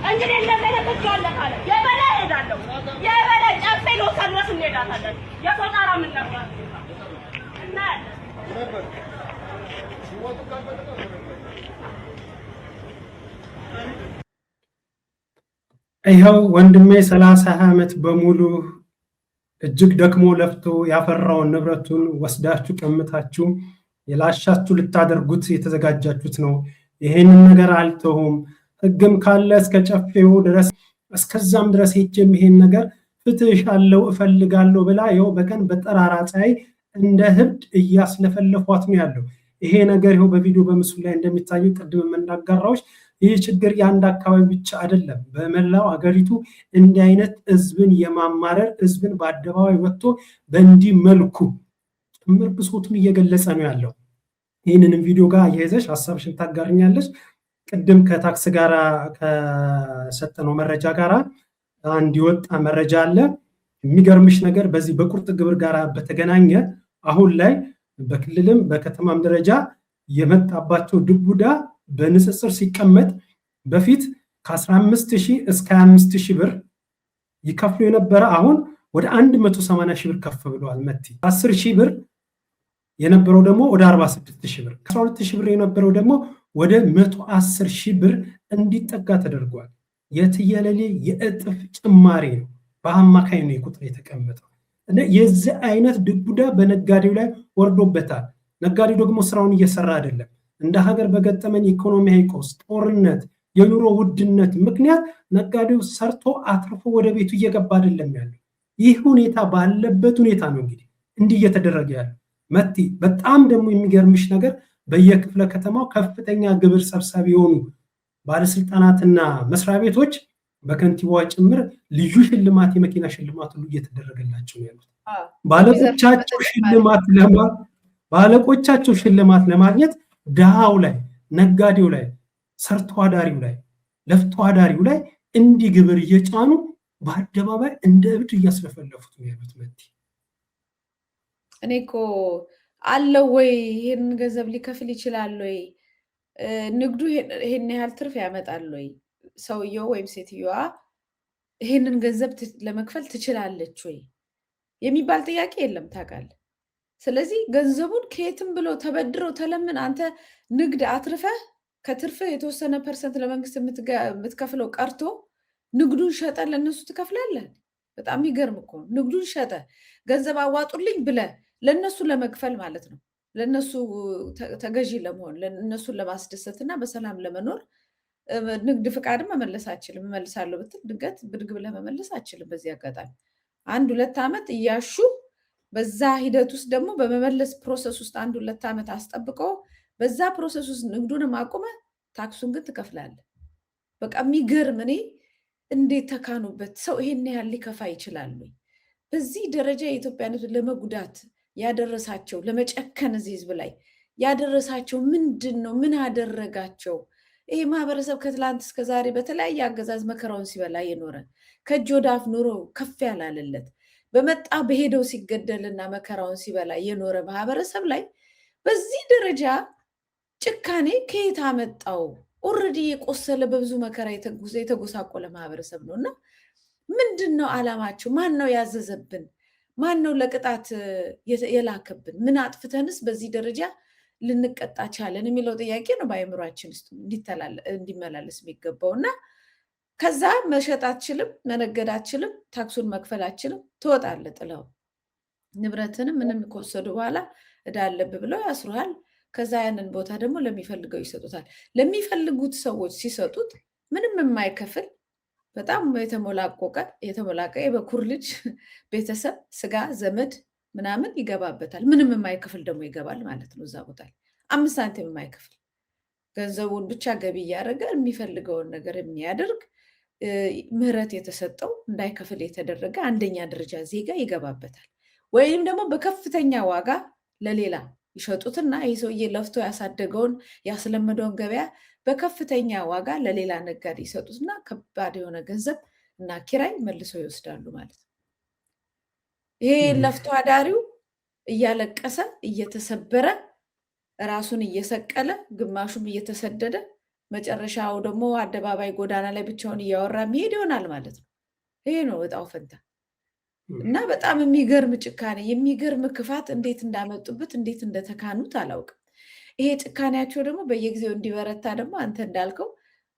እንግዲህ እንደዚህ ተከታተል ካለ የበላይ ሄዳለሁ የበላይ ጫፌ ልወስድ ድረስ እንሄዳታለን። የፈጣራ ምን ነበር እና ይኸው ወንድሜ 30 ዓመት በሙሉ እጅግ ደክሞ ለፍቶ ያፈራውን ንብረቱን ወስዳችሁ ቀምታችሁ የላሻችሁ ልታደርጉት የተዘጋጃችሁት ነው። ይሄንን ነገር አልተውም፣ ህግም ካለ እስከ ጨፌው ድረስ እስከዛም ድረስ ሄጄም ይሄን ነገር ፍትሻለሁ እፈልጋለሁ ብላ ይኸው በቀን በጠራራ ፀሐይ እንደ ህብድ እያስለፈለፏት ነው ያለው። ይሄ ነገር ይኸው በቪዲዮ በምስሉ ላይ እንደሚታየው ቅድም የምናጋራዎች ይህ ችግር የአንድ አካባቢ ብቻ አይደለም። በመላው ሀገሪቱ እንዲህ አይነት ህዝብን የማማረር ህዝብን በአደባባይ ወጥቶ በእንዲህ መልኩ ጭምር ብሶቱን እየገለጸ ነው ያለው። ይህንንም ቪዲዮ ጋር እየያዘሽ ሀሳብሽን ታጋርኛለች። ቅድም ከታክስ ጋር ከሰጠነው መረጃ ጋር አንድ የወጣ መረጃ አለ። የሚገርምሽ ነገር በዚህ በቁርጥ ግብር ጋር በተገናኘ አሁን ላይ በክልልም በከተማም ደረጃ የመጣባቸው ድቡዳ በንጽጽር ሲቀመጥ በፊት ከ15,000 እስከ 25,000 ብር ይከፍሉ የነበረ አሁን ወደ 180,000 ብር ከፍ ብለዋል። መቲ 10,000 ብር የነበረው ደግሞ ወደ 46,000 ብር፣ 12,000 ብር የነበረው ደግሞ ወደ 110,000 ብር እንዲጠጋ ተደርጓል። የትየለሌ የእጥፍ ጭማሪ ነው። በአማካይ ነው ቁጥር የተቀመጠው። የዚህ አይነት ድቡዳ በነጋዴው ላይ ወርዶበታል። ነጋዴው ደግሞ ስራውን እየሰራ አይደለም። እንደ ሀገር በገጠመን ኢኮኖሚያዊ ቀውስ፣ ጦርነት፣ የኑሮ ውድነት ምክንያት ነጋዴው ሰርቶ አትርፎ ወደ ቤቱ እየገባ አይደለም ያለው። ይህ ሁኔታ ባለበት ሁኔታ ነው እንግዲህ እንዲህ እየተደረገ ያለው። መቲ በጣም ደግሞ የሚገርምሽ ነገር በየክፍለ ከተማው ከፍተኛ ግብር ሰብሳቢ የሆኑ ባለስልጣናትና መስሪያ ቤቶች በከንቲባዋ ጭምር ልዩ ሽልማት የመኪና ሽልማት ሁሉ እየተደረገላቸው ነው ያሉት። ባለቆቻቸው ሽልማት ለማግኘት ድሃው ላይ፣ ነጋዴው ላይ፣ ሰርቶ አዳሪው ላይ፣ ለፍቶ አዳሪው ላይ እንዲህ ግብር እየጫኑ በአደባባይ እንደ እብድ እያስለፈለፉት ነው ያሉት። መቲ እኔ እኮ አለው ወይ ይሄን ገንዘብ ሊከፍል ይችላል ወይ? ንግዱ ይሄን ያህል ትርፍ ያመጣል ወይ? ሰውየው ወይም ሴትዮዋ ይሄንን ገንዘብ ለመክፈል ትችላለች ወይ የሚባል ጥያቄ የለም ታውቃለህ። ስለዚህ ገንዘቡን ከየትም ብሎ ተበድረው ተለምን አንተ ንግድ አትርፈህ ከትርፍ የተወሰነ ፐርሰንት ለመንግስት የምትከፍለው ቀርቶ ንግዱን ሸጠ ለነሱ ትከፍላለህ። በጣም ይገርም እኮ ንግዱን ሸጠ ገንዘብ አዋጡልኝ ብለህ ለነሱ ለመክፈል ማለት ነው። ለነሱ ተገዢ ለመሆን ለነሱን ለማስደሰትና በሰላም ለመኖር ንግድ ፍቃድም መመለስ አችልም። እመልሳለሁ ብትል ድንገት ብድግ ብለህ መመለስ አችልም። በዚህ አጋጣሚ 1-2 ዓመት እያሹ በዛ ሂደት ውስጥ ደግሞ በመመለስ ፕሮሰስ ውስጥ 1-2 ዓመት አስጠብቆ በዛ ፕሮሰስ ውስጥ ንግዱንም አቁመ ታክሱን ግን ትከፍላለህ። በቃ የሚገርም እኔ እንዴት ተካኑበት ሰው ይሄን ያህል ሊከፋ ይችላል ወይ? በዚህ ደረጃ የኢትዮጵያን ሕዝብ ለመጉዳት ያደረሳቸው ለመጨከን እዚህ ሕዝብ ላይ ያደረሳቸው ምንድን ነው? ምን አደረጋቸው? ይሄ ማህበረሰብ ከትላንት እስከ ዛሬ በተለያየ አገዛዝ መከራውን ሲበላ የኖረ ከእጅ ወደ አፍ ኑሮ ከፍ ያላለለት በመጣ በሄደው ሲገደልና መከራውን ሲበላ የኖረ ማህበረሰብ ላይ በዚህ ደረጃ ጭካኔ ከየት አመጣው? ኦልሬዲ የቆሰለ በብዙ መከራ የተጎሳቆለ ማህበረሰብ ነው እና ምንድን ነው አላማቸው? ማን ነው ያዘዘብን? ማን ነው ለቅጣት የላከብን? ምን አጥፍተንስ በዚህ ደረጃ ልንቀጣ ቻለን የሚለው ጥያቄ ነው በአእምሯችን ውስጥ እንዲመላለስ የሚገባው እና ከዛ መሸጥ አትችልም፣ መነገድ አትችልም፣ ታክሱን መክፈል አትችልም። ትወጣለህ ጥለው ንብረትንም ምንም ከወሰዱ በኋላ እዳ አለብህ ብለው ያስሩሃል። ከዛ ያንን ቦታ ደግሞ ለሚፈልገው ይሰጡታል። ለሚፈልጉት ሰዎች ሲሰጡት ምንም የማይከፍል በጣም የተሞላቀ የበኩር ልጅ ቤተሰብ ስጋ ዘመድ ምናምን ይገባበታል። ምንም የማይከፍል ደግሞ ይገባል ማለት ነው። እዛ ቦታ 5 ሳንቲም የማይከፍል ገንዘቡን ብቻ ገቢ እያደረገ የሚፈልገውን ነገር የሚያደርግ ምህረት የተሰጠው እንዳይከፍል የተደረገ አንደኛ ደረጃ ዜጋ ይገባበታል። ወይም ደግሞ በከፍተኛ ዋጋ ለሌላ ይሸጡትና ይህ ሰውዬ ለፍቶ ያሳደገውን ያስለመደውን ገበያ በከፍተኛ ዋጋ ለሌላ ነጋዴ ይሰጡትና ከባድ የሆነ ገንዘብ እና ኪራይ መልሰው ይወስዳሉ ማለት ነው። ይሄ ለፍቶ አዳሪው እያለቀሰ እየተሰበረ ራሱን እየሰቀለ ግማሹም እየተሰደደ መጨረሻው ደግሞ አደባባይ ጎዳና ላይ ብቻውን እያወራ የሚሄድ ይሆናል ማለት ነው። ይሄ ነው እጣው ፈንታ እና በጣም የሚገርም ጭካኔ የሚገርም ክፋት እንዴት እንዳመጡበት እንዴት እንደተካኑት አላውቅም። ይሄ ጭካኔያቸው ደግሞ በየጊዜው እንዲበረታ ደግሞ አንተ እንዳልከው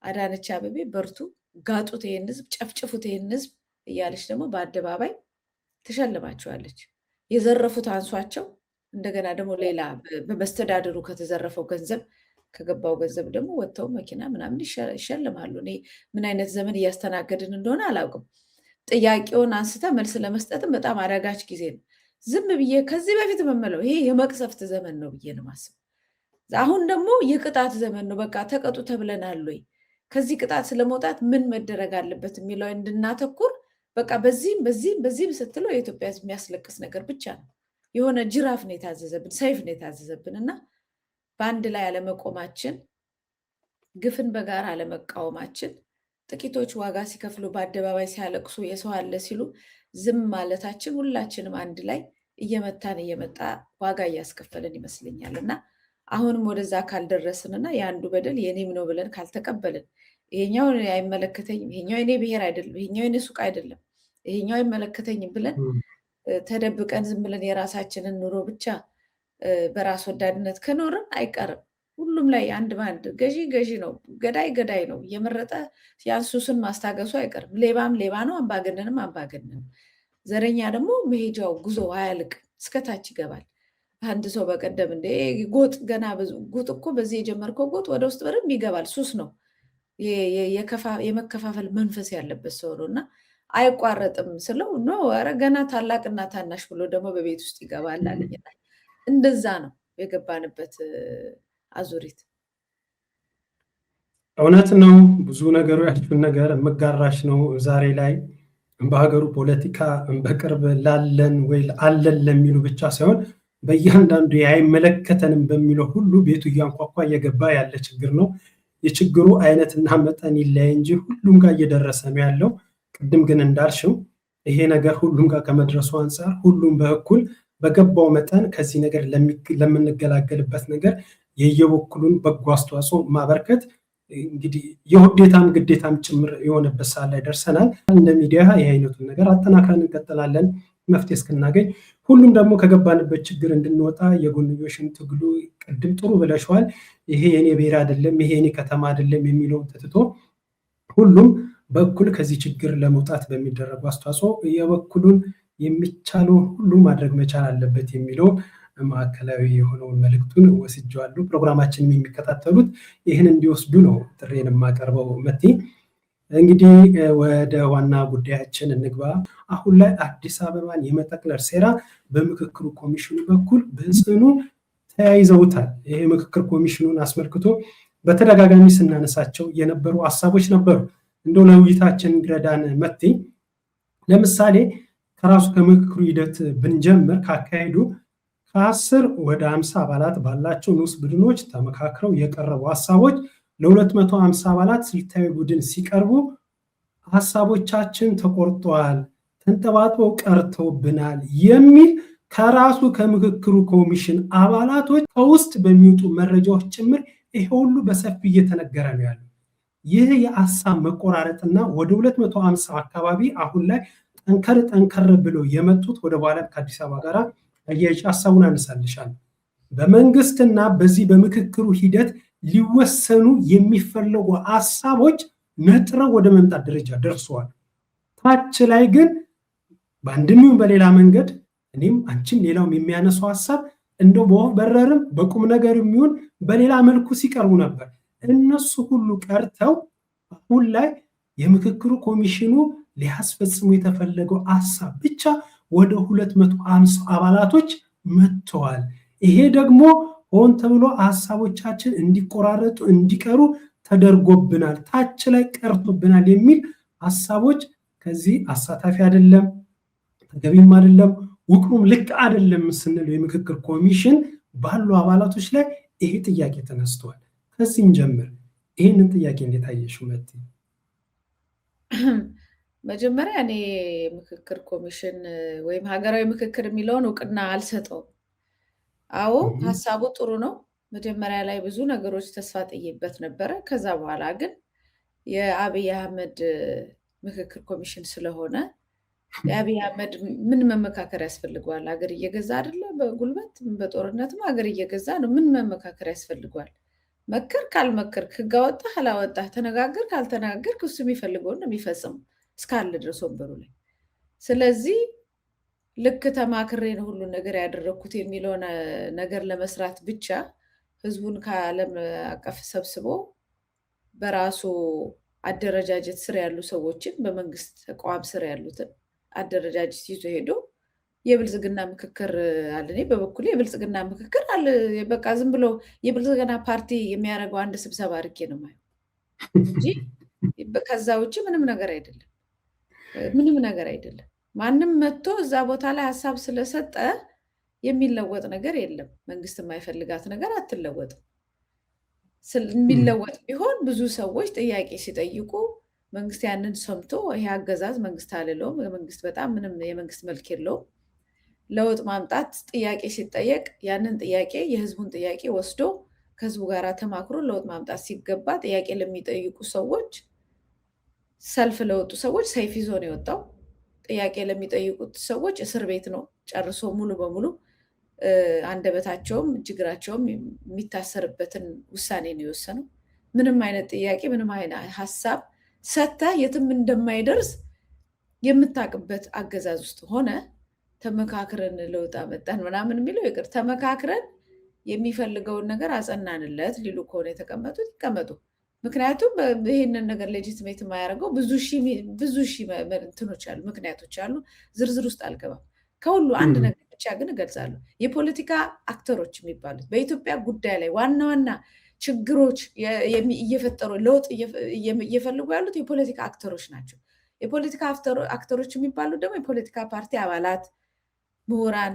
አዳነች አቤቤ በርቱ፣ ጋጡት፣ ይሄን ህዝብ ጨፍጭፉት፣ ይሄን ህዝብ እያለች ደግሞ በአደባባይ ትሸልማቸዋለች። የዘረፉት አንሷቸው እንደገና ደግሞ ሌላ በመስተዳድሩ ከተዘረፈው ገንዘብ ከገባው ገንዘብ ደግሞ ወጥተው መኪና ምናምን ይሸልማሉ። እኔ ምን አይነት ዘመን እያስተናገድን እንደሆነ አላውቅም። ጥያቄውን አንስተ መልስ ለመስጠትም በጣም አዳጋች ጊዜ ነው። ዝም ብዬ ከዚህ በፊት የምለው ይሄ የመቅሰፍት ዘመን ነው ብዬ ነው የማስበው። አሁን ደግሞ የቅጣት ዘመን ነው። በቃ ተቀጡ ተብለናል ወይ ከዚህ ቅጣት ስለመውጣት ምን መደረግ አለበት የሚለው እንድናተኩር በቃ በዚህም ስትለው የኢትዮጵያ ሕዝብ የሚያስለቅስ ነገር ብቻ ነው። የሆነ ጅራፍ ነው የታዘዘብን፣ ሰይፍ ነው የታዘዘብን እና በአንድ ላይ አለመቆማችን፣ ግፍን በጋራ አለመቃወማችን፣ ጥቂቶች ዋጋ ሲከፍሉ በአደባባይ ሲያለቅሱ የሰው አለ ሲሉ ዝም ማለታችን ሁላችንም አንድ ላይ እየመጣ ዋጋ እያስከፈልን ይመስለኛል እና አሁንም ወደዛ ካልደረስንና የአንዱ በደል የኔም ነው ብለን ካልተቀበልን ይሄኛው አይመለከተኝም፣ ይሄኛው የኔ ብሔር አይደለም፣ ይሄኛው የኔ ሱቅ አይደለም፣ ይሄኛው አይመለከተኝም ብለን ተደብቀን ዝም ብለን የራሳችንን ኑሮ ብቻ በራስ ወዳድነት ከኖርን አይቀርም ሁሉም ላይ አንድ ባንድ ገዢ ነው፣ ገዳይ ነው እየመረጠ ያንሱስን ማስታገሱ አይቀርም። ሌባም ሌባ ነው፣ አምባገነንም አምባገነን። ዘረኛ ደግሞ መሄጃው ጉዞ አያልቅ እስከታች ይገባል። አንድ ሰው በቀደም እንደ ጎጥ ገና ጉጥ እኮ በዚህ የጀመርከው ጎጥ ወደ ውስጥ በደንብ ይገባል። ሱስ ነው፣ የመከፋፈል መንፈስ ያለበት ሰው ነው እና አይቋረጥም ስለው ኖ ኧረ ገና ታላቅና ታናሽ ብሎ ደግሞ በቤት ውስጥ ይገባል አለኝ። እንደዛ ነው የገባንበት አዙሪት። እውነት ነው። ብዙ ነገሩ ያልሽውን ነገር የምጋራሽ ነው። ዛሬ ላይ በሀገሩ ፖለቲካ በቅርብ ላለን ወይ አለን ለሚሉ ብቻ ሳይሆን በእያንዳንዱ አይመለከተንም በሚለው ሁሉ ቤቱ እያንኳኳ እየገባ ያለ ችግር ነው። የችግሩ አይነትና መጠን ይለያይ እንጂ ሁሉም ጋር እየደረሰ ነው ያለው። ቅድም ግን እንዳልሽው ይሄ ነገር ሁሉም ጋር ከመድረሱ አንጻር ሁሉም በእኩል በገባው መጠን ከዚህ ነገር ለምንገላገልበት ነገር የየበኩሉን በጎ አስተዋጽኦ ማበርከት እንግዲህ የውዴታም ግዴታም ጭምር የሆነበት ሰዓት ላይ ደርሰናል። እንደ ሚዲያ ይህ አይነቱን ነገር አጠናክረን እንቀጥላለን መፍትሄ እስክናገኝ። ሁሉም ደግሞ ከገባንበት ችግር እንድንወጣ የጎንዮሽን ትግሉ ቅድም ጥሩ ብለሽዋል። ይሄ የኔ ብሔር አይደለም፣ ይሄ የኔ ከተማ አይደለም የሚለውን ትቶ ሁሉም በእኩል ከዚህ ችግር ለመውጣት በሚደረጉ አስተዋጽኦ የበኩሉን የሚቻለውን ሁሉ ማድረግ መቻል አለበት የሚለው ማዕከላዊ የሆነውን መልእክቱን ወስጄዋለሁ። ፕሮግራማችንን የሚከታተሉት ይህን እንዲወስዱ ነው ጥሬን የማቀርበው። መቴ እንግዲህ ወደ ዋና ጉዳያችን እንግባ። አሁን ላይ አዲስ አበባን የመጠቅለል ሴራ በምክክሩ ኮሚሽኑ በኩል በጽኑ ተያይዘውታል። ይሄ ምክክር ኮሚሽኑን አስመልክቶ በተደጋጋሚ ስናነሳቸው የነበሩ ሀሳቦች ነበሩ። እንደው ለውይይታችን እንዲረዳን መቴ ለምሳሌ ከራሱ ከምክክሩ ሂደት ብንጀምር ካካሄዱ ከ10 ወደ 50 አባላት ባላቸው ንዑስ ቡድኖች ተመካክረው የቀረቡ ሀሳቦች ለ250 አባላት ስልታዊ ቡድን ሲቀርቡ ሀሳቦቻችን ተቆርጠዋል፣ ተንጠባጥበው ቀርተውብናል የሚል ከራሱ ከምክክሩ ኮሚሽን አባላቶች ከውስጥ በሚወጡ መረጃዎች ጭምር ይሄ ሁሉ በሰፊ እየተነገረ ነው ያለው። ይህ የሀሳብ መቆራረጥና ወደ 250 አካባቢ አሁን ላይ ጠንከር ብለው የመጡት ወደ በኋላ ከአዲስ አበባ ጋር አያይዤ ሀሳቡን አነሳልሻለሁ። በመንግስትና በዚህ በምክክሩ ሂደት ሊወሰኑ የሚፈለጉ ሀሳቦች ነጥረው ወደ መምጣት ደረጃ ደርሰዋል። ታች ላይ ግን በአንድም ይሁን በሌላ መንገድ እኔም አንቺም ሌላውም የሚያነሳው ሀሳብ እንደው በወፍ በረርም በቁም ነገር የሚሆን በሌላ መልኩ ሲቀርቡ ነበር። እነሱ ሁሉ ቀርተው አሁን ላይ የምክክሩ ኮሚሽኑ ሊያስፈጽሙ የተፈለገው ሀሳብ ብቻ ወደ 250 አባላቶች መጥተዋል። ይሄ ደግሞ ሆን ተብሎ ሀሳቦቻችን እንዲቆራረጡ እንዲቀሩ ተደርጎብናል፣ ታች ላይ ቀርቶብናል የሚል ሀሳቦች ከዚህ አሳታፊ አይደለም፣ ተገቢም አይደለም፣ ውቅሩም ልክ አይደለም ስንለው የምክክር ኮሚሽን ባሉ አባላቶች ላይ ይሄ ጥያቄ ተነስተዋል። ከዚህም ጀምር ይህንን ጥያቄ እንዴት አየሽው መቲ? መጀመሪያ እኔ ምክክር ኮሚሽን ወይም ሀገራዊ ምክክር የሚለውን እውቅና አልሰጠውም። አዎ ሀሳቡ ጥሩ ነው። መጀመሪያ ላይ ብዙ ነገሮች ተስፋ ጥዬበት ነበረ። ከዛ በኋላ ግን የአብይ አህመድ ምክክር ኮሚሽን ስለሆነ የአብይ አህመድ ምን መመካከር ያስፈልገዋል? ሀገር እየገዛ አይደለ? በጉልበት በጦርነትም ሀገር እየገዛ ነው። ምን መመካከር ያስፈልገዋል? መከር ካልመከርክ፣ ህግ አወጣህ አላወጣህ፣ ተነጋገር ካልተነጋገርክ እሱ የሚፈልገውን ነው የሚፈጽሙ እስካለ ድረስ ወንበሩ ላይ። ስለዚህ ልክ ተማክሬ ነው ሁሉ ነገር ያደረግኩት የሚለውን ነገር ለመስራት ብቻ ህዝቡን ከዓለም አቀፍ ሰብስቦ በራሱ አደረጃጀት ስር ያሉ ሰዎችን በመንግስት ተቋም ስር ያሉትን አደረጃጀት ይዞ ሄዶ የብልጽግና ምክክር አለ። እኔ በበኩሌ የብልጽግና ምክክር አለ በቃ ዝም ብሎ የብልጽግና ፓርቲ የሚያደርገው አንድ ስብሰባ አድርጌ ነው የማየው እንጂ ከዛ ውጭ ምንም ነገር አይደለም። ምንም ነገር አይደለም። ማንም መጥቶ እዛ ቦታ ላይ ሀሳብ ስለሰጠ የሚለወጥ ነገር የለም። መንግስት የማይፈልጋት ነገር አትለወጥም። የሚለወጥ ቢሆን ብዙ ሰዎች ጥያቄ ሲጠይቁ መንግስት ያንን ሰምቶ ይሄ አገዛዝ መንግስት አልለውም፣ መንግስት በጣም ምንም የመንግስት መልክ የለውም፣ ለውጥ ማምጣት ጥያቄ ሲጠየቅ ያንን ጥያቄ የህዝቡን ጥያቄ ወስዶ ከህዝቡ ጋር ተማክሮ ለውጥ ማምጣት ሲገባ ጥያቄ ለሚጠይቁ ሰዎች ሰልፍ ለወጡ ሰዎች ሰይፍ ይዞ ነው የወጣው። ጥያቄ ለሚጠይቁት ሰዎች እስር ቤት ነው ጨርሶ ሙሉ በሙሉ አንደበታቸውም እጅግራቸውም የሚታሰርበትን ውሳኔ ነው የወሰነው። ምንም አይነት ጥያቄ ምንም አይነት ሀሳብ ሰጥተህ የትም እንደማይደርስ የምታውቅበት አገዛዝ ውስጥ ሆነ ተመካክረን ለውጥ አመጣን ምናምን የሚለው ይቅር፣ ተመካክረን የሚፈልገውን ነገር አጸናንለት ሊሉ ከሆነ የተቀመጡት ይቀመጡ። ምክንያቱም ይህንን ነገር ሌጂትሜት የማያደርገው ብዙ ሺህ እንትኖች አሉ፣ ምክንያቶች አሉ። ዝርዝር ውስጥ አልገባም። ከሁሉ አንድ ነገር ብቻ ግን እገልጻለሁ። የፖለቲካ አክተሮች የሚባሉት በኢትዮጵያ ጉዳይ ላይ ዋና ዋና ችግሮች እየፈጠሩ ለውጥ እየፈልጉ ያሉት የፖለቲካ አክተሮች ናቸው። የፖለቲካ አክተሮች የሚባሉት ደግሞ የፖለቲካ ፓርቲ አባላት፣ ምሁራን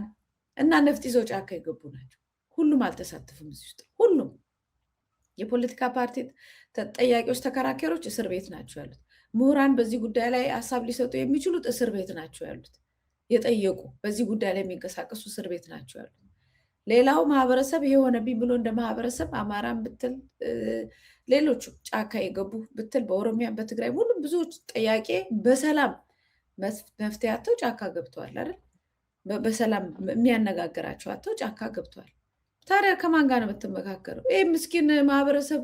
እና ነፍጥ ይዘው ጫካ የገቡ ናቸው። ሁሉም አልተሳተፉም እዚህ ውስጥ። ሁሉም የፖለቲካ ፓርቲ ተጠያቂዎች፣ ተከራካሪዎች እስር ቤት ናቸው ያሉት። ምሁራን በዚህ ጉዳይ ላይ ሀሳብ ሊሰጡ የሚችሉት እስር ቤት ናቸው ያሉት። የጠየቁ በዚህ ጉዳይ ላይ የሚንቀሳቀሱ እስር ቤት ናቸው ያሉት። ሌላው ማህበረሰብ ይሄ ሆነብኝ ብሎ እንደ ማህበረሰብ አማራን ብትል ሌሎቹ ጫካ የገቡ ብትል በኦሮሚያ በትግራይ ሁሉም ብዙዎች ጥያቄ በሰላም መፍትሄ አጥተው ጫካ ገብተዋል አይደል? በሰላም የሚያነጋግራቸው አጥተው ጫካ ገብተዋል። ታዲያ ከማን ጋር ነው የምትመካከረው? ይህ ምስኪን ማህበረሰብ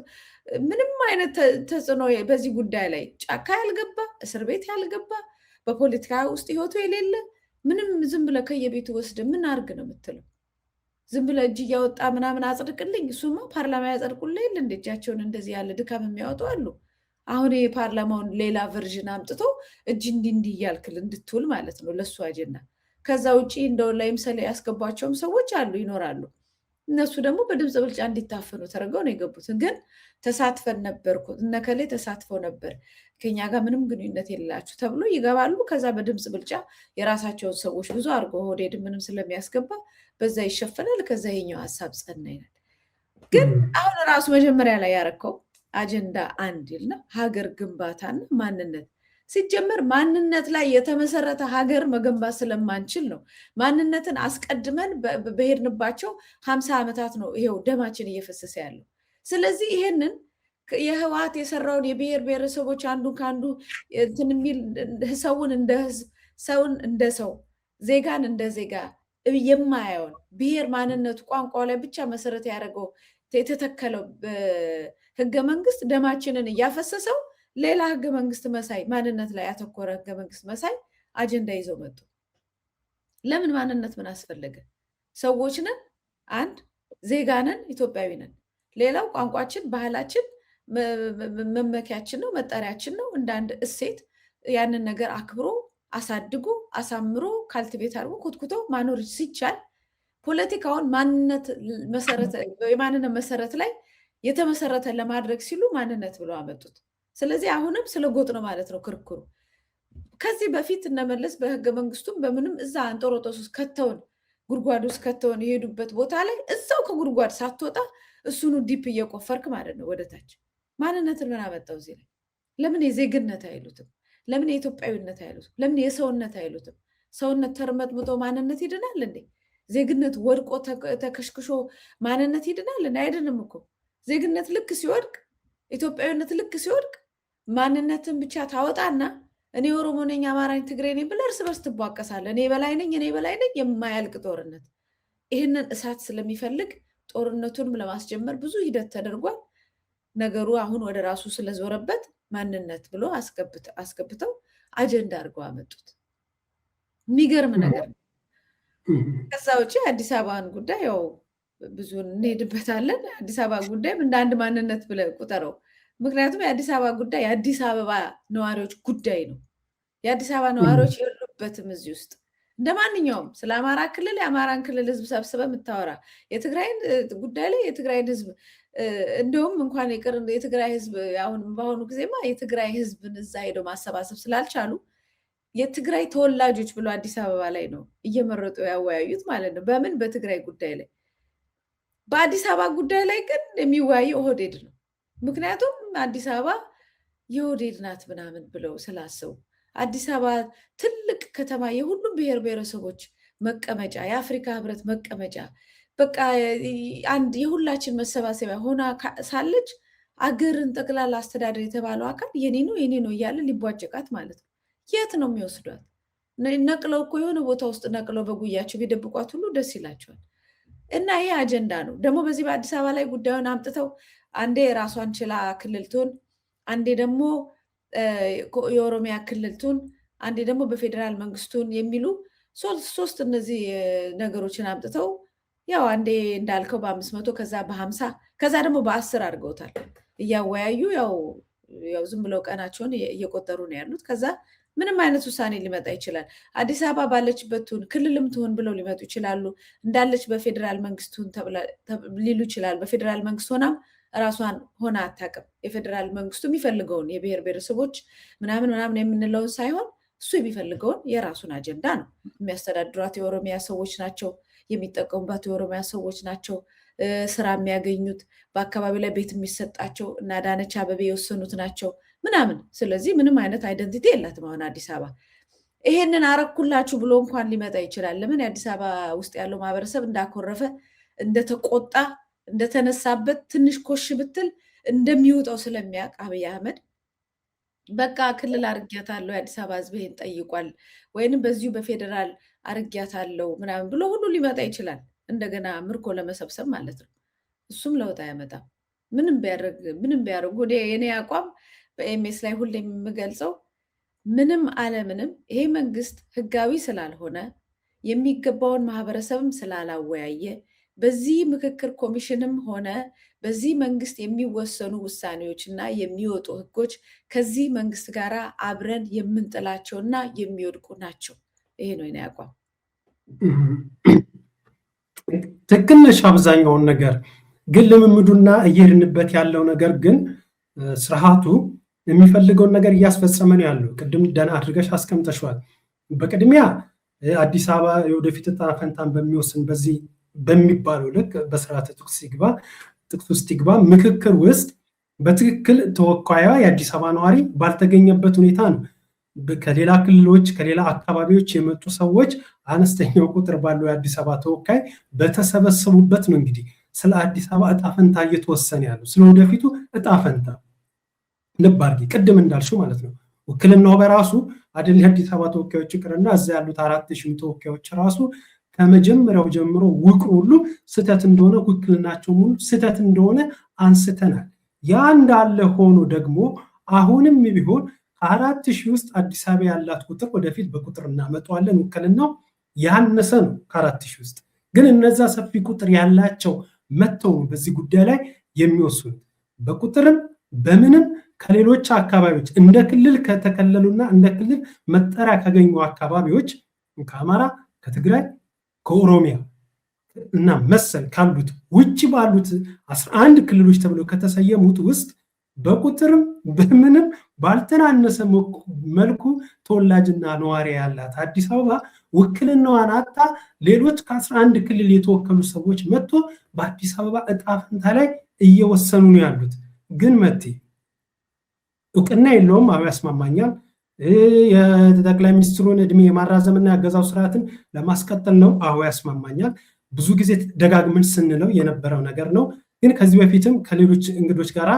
ምንም አይነት ተጽዕኖ በዚህ ጉዳይ ላይ ጫካ ያልገባ እስር ቤት ያልገባ በፖለቲካ ውስጥ ህይወቱ የሌለ ምንም ዝም ብለህ ከየቤቱ ወስደ ምን አርግ ነው የምትለው? ዝም ብለህ እጅ እያወጣ ምናምን አጽድቅልኝ። እሱማ ፓርላማ ያጸድቁልህ የለ እንደ እጃቸውን እንደዚህ ያለ ድካም የሚያወጡ አሉ። አሁን የፓርላማውን ሌላ ቨርዥን አምጥቶ እጅ እንዲህ እያልክል እንድትውል ማለት ነው ለሱ አጀንዳ። ከዛ ውጭ እንደው ለምሳሌ ያስገቧቸውም ሰዎች አሉ ይኖራሉ። እነሱ ደግሞ በድምፅ ብልጫ እንዲታፈኑ ተደርገው ነው የገቡትን። ግን ተሳትፈን ነበርኩ እነከሌ ተሳትፈው ነበር ከኛ ጋር ምንም ግንኙነት የሌላችሁ ተብሎ ይገባሉ። ከዛ በድምፅ ብልጫ የራሳቸውን ሰዎች ብዙ አድርጎ ኦህዴድ ምንም ስለሚያስገባ በዛ ይሸፈናል። ከዛ ይሄኛው ሀሳብ ጸና ይላል። ግን አሁን ራሱ መጀመሪያ ላይ ያረከው አጀንዳ አንድ ይልና ሀገር ግንባታና ማንነት። ሲጀመር ማንነት ላይ የተመሰረተ ሀገር መገንባት ስለማንችል ነው ማንነትን አስቀድመን በሄድንባቸው 50 ዓመታት ነው ይሄው ደማችን እየፈሰሰ ያለው። ስለዚህ ይሄንን የህወሓት የሰራውን የብሔር ብሔረሰቦች አንዱ ከአንዱ እንትን የሚል ሰውን እንደ ህዝብ፣ ሰውን እንደ ሰው፣ ዜጋን እንደ ዜጋ የማያየውን ብሔር ማንነቱ ቋንቋው ላይ ብቻ መሰረት ያደረገው የተተከለው ህገ መንግስት ደማችንን እያፈሰሰው ሌላ ህገ መንግስት መሳይ ማንነት ላይ ያተኮረ ህገ መንግስት መሳይ አጀንዳ ይዘው መጡ። ለምን? ማንነት ምን አስፈለገ? ሰዎች ነን፣ አንድ ዜጋ ነን፣ ኢትዮጵያዊ ነን። ሌላው ቋንቋችን፣ ባህላችን መመኪያችን ነው፣ መጠሪያችን ነው። እንደ አንድ እሴት ያንን ነገር አክብሮ አሳድጎ አሳምሮ ካልቲቬት አድርጎ ኮትኩቶ ማኖር ሲቻል ፖለቲካውን ማንነት መሰረት ላይ የተመሰረተ ለማድረግ ሲሉ ማንነት ብለው አመጡት። ስለዚህ አሁንም ስለ ጎጥ ነው ማለት ነው ክርክሩ። ከዚህ በፊት እነመለስ በህገ መንግስቱም በምንም እዛ አንጦሮጦስ ውስጥ ከተውን ጉድጓድ ውስጥ ከተውን የሄዱበት ቦታ ላይ እዛው ከጉድጓድ ሳትወጣ እሱኑ ዲፕ እየቆፈርክ ማለት ነው ወደታች። ማንነትን ምን አመጣው እዚህ ላይ? ለምን የዜግነት አይሉትም? ለምን የኢትዮጵያዊነት አይሉትም? ለምን የሰውነት አይሉትም? ሰውነት ተርመጥምጦ ማንነት ይድናል እንዴ? ዜግነት ወድቆ ተከሽክሾ ማንነት ይድናል እንዴ? አይድንም እኮ። ዜግነት ልክ ሲወድቅ፣ ኢትዮጵያዊነት ልክ ሲወድቅ ማንነትን ብቻ ታወጣና እኔ ኦሮሞ ነኝ፣ አማራ ነኝ፣ ትግሬ ነኝ ብለህ እርስ በርስ ትቧቀሳለህ። እኔ በላይ ነኝ፣ እኔ በላይ ነኝ፣ የማያልቅ ጦርነት። ይህንን እሳት ስለሚፈልግ ጦርነቱንም ለማስጀመር ብዙ ሂደት ተደርጓል። ነገሩ አሁን ወደ ራሱ ስለዞረበት ማንነት ብሎ አስገብተው አጀንዳ አድርገው አመጡት። የሚገርም ነገር ነው። ከዛ ውጭ አዲስ አበባን ጉዳይ ያው ብዙ እንሄድበታለን። አዲስ አበባ ጉዳይም እንደ አንድ ማንነት ብለህ ቁጠረው። ምክንያቱም የአዲስ አበባ ጉዳይ የአዲስ አበባ ነዋሪዎች ጉዳይ ነው። የአዲስ አበባ ነዋሪዎች የሉበትም እዚህ ውስጥ። እንደ ማንኛውም ስለ አማራ ክልል የአማራን ክልል ህዝብ ሰብስበህ የምታወራ የትግራይን ጉዳይ ላይ የትግራይን ህዝብ እንዲሁም እንኳን ይቅር የትግራይ ህዝብ አሁን በአሁኑ ጊዜማ የትግራይ ህዝብን እዛ ሄደው ማሰባሰብ ስላልቻሉ የትግራይ ተወላጆች ብሎ አዲስ አበባ ላይ ነው እየመረጡ ያወያዩት ማለት ነው። በምን? በትግራይ ጉዳይ ላይ። በአዲስ አበባ ጉዳይ ላይ ግን የሚወያየው ኦህዴድ ነው። ምክንያቱም አዲስ አበባ የኦህዴድ ናት ምናምን ብለው ስላሰቡ አዲስ አበባ ትልቅ ከተማ፣ የሁሉም ብሔር ብሔረሰቦች መቀመጫ፣ የአፍሪካ ህብረት መቀመጫ፣ በቃ አንድ የሁላችን መሰባሰቢያ ሆና ሳለች አገርን ጠቅላላ አስተዳደር የተባለው አካል የኔ ነው የኔ ነው እያለ ሊቧጨቃት ማለት ነው። የት ነው የሚወስዷት? ነቅለው እኮ የሆነ ቦታ ውስጥ ነቅለው በጉያቸው ቢደብቋት ሁሉ ደስ ይላቸዋል። እና ይሄ አጀንዳ ነው ደግሞ በዚህ በአዲስ አበባ ላይ ጉዳዩን አምጥተው አንዴ የራሷን ችላ ክልል ትሁን፣ አንዴ ደግሞ የኦሮሚያ ክልል ትሁን፣ አንዴ ደግሞ በፌዴራል መንግስቱን የሚሉ ሶስት እነዚህ ነገሮችን አምጥተው ያው አንዴ እንዳልከው በ500 ከዛ በ50 ከዛ ደግሞ በ10 አድርገውታል። እያወያዩ ያው ዝም ብለው ቀናቸውን እየቆጠሩ ነው ያሉት። ከዛ ምንም አይነት ውሳኔ ሊመጣ ይችላል። አዲስ አበባ ባለችበት ትሁን ክልልም ትሁን ብለው ሊመጡ ይችላሉ። እንዳለች በፌዴራል መንግስት ትሁን ሊሉ ይችላል። በፌዴራል መንግስት ሆናም ራሷን ሆና አታውቅም። የፌዴራል መንግስቱ የሚፈልገውን የብሔር ብሔረሰቦች ምናምን የምንለውን ሳይሆን እሱ የሚፈልገውን የራሱን አጀንዳ ነው። የሚያስተዳድሯት የኦሮሚያ ሰዎች ናቸው፣ የሚጠቀሙባት የኦሮሚያ ሰዎች ናቸው፣ ስራ የሚያገኙት በአካባቢ ላይ ቤት የሚሰጣቸው እና አዳነች አቤቤ የወሰኑት ናቸው ምናምን። ስለዚህ ምንም አይነት አይደንቲቲ የላትም አሁን አዲስ አበባ። ይሄንን አረኩላችሁ ብሎ እንኳን ሊመጣ ይችላል። ለምን? የአዲስ አበባ ውስጥ ያለው ማህበረሰብ እንዳኮረፈ፣ እንደተቆጣ፣ እንደተነሳበት ትንሽ ኮሽ ብትል እንደሚውጠው ስለሚያውቅ አብይ አህመድ በቃ ክልል አርጊያታለሁ የአዲስ አበባ ህዝብ ይሄን ጠይቋል፣ ወይንም በዚሁ በፌዴራል አርጊያታለሁ ምናምን ብሎ ሁሉ ሊመጣ ይችላል። እንደገና ምርኮ ለመሰብሰብ ማለት ነው። እሱም ለውጥ አያመጣም። ምንም ቢያደርጉ የኔ አቋም በኤምኤስ ላይ ሁሌ የምገልጸው ምንም አለምንም ይሄ መንግስት ህጋዊ ስላልሆነ የሚገባውን ማህበረሰብም ስላላወያየ በዚህ ምክክር ኮሚሽንም ሆነ በዚህ መንግስት የሚወሰኑ ውሳኔዎች እና የሚወጡ ህጎች ከዚህ መንግስት ጋር አብረን የምንጥላቸውና የሚወድቁ ናቸው። ይሄ ነው የኔ አቋም። ትክክል ነሽ አብዛኛውን ነገር ግን ልምምዱና እየሄድንበት ያለው ነገር ግን ስርዓቱ የሚፈልገውን ነገር እያስፈጸመ ነው ያለው። ቅድም ደህና አድርገሽ አስቀምጠሽዋል። በቅድሚያ አዲስ አበባ የወደፊት ዕጣ ፈንታን በሚወስን በዚህ በሚባለው ልክ በስርዓተ ጥቅስ ውስጥ ይግባ ምክክር ውስጥ በትክክል ተወካዩ የአዲስ አበባ ነዋሪ ባልተገኘበት ሁኔታ ነው ከሌላ ክልሎች ከሌላ አካባቢዎች የመጡ ሰዎች አነስተኛው ቁጥር ባለው የአዲስ አበባ ተወካይ በተሰበሰቡበት ነው እንግዲህ ስለ አዲስ አበባ ዕጣ ፈንታ እየተወሰነ ያለው ስለ ወደፊቱ ዕጣ ፈንታ። ልብ አድርጊ ቅድም እንዳልሽው ማለት ነው ውክልናው በራሱ አይደል የአዲስ አበባ ተወካዮች ይቅርና እዛ ያሉት 4000 ተወካዮች ራሱ ከመጀመሪያው ጀምሮ ውቅሩ ሁሉ ስህተት እንደሆነ ውክልናቸው ሙሉ ስህተት እንደሆነ አንስተናል። ያ እንዳለ ሆኖ ደግሞ አሁንም ቢሆን 4000 ውስጥ አዲስ አበባ ያላት ቁጥር ወደፊት በቁጥር እናመጣዋለን ውክልናው ያነሰ ነው ከ4000 ውስጥ ግን እነዛ ሰፊ ቁጥር ያላቸው መተው በዚህ ጉዳይ ላይ የሚወስኑት በቁጥርም በምንም ከሌሎች አካባቢዎች እንደ ክልል ከተከለሉና እንደ ክልል መጠሪያ ካገኙ አካባቢዎች ከአማራ ከትግራይ ከኦሮሚያ እና መሰል ካሉት ውጪ ባሉት 11 ክልሎች ተብለው ከተሰየሙት ውስጥ በቁጥርም በምንም ባልተናነሰ መልኩ ተወላጅና ነዋሪ ያላት አዲስ አበባ ውክልናዋን አጣ ሌሎች ከ11 ክልል የተወከሉ ሰዎች መጥቶ በአዲስ አበባ ዕጣ ፈንታ ላይ እየወሰኑ ነው ያሉት። ግን መቴ እውቅና የለውም። አዎ ያስማማኛል። የጠቅላይ ሚኒስትሩን እድሜ የማራዘምና ያገዛው ስርዓትን ለማስቀጠል ነው። አዎ ያስማማኛል። ብዙ ጊዜ ደጋግመን ስንለው የነበረው ነገር ነው። ግን ከዚህ በፊትም ከሌሎች እንግዶች ጋር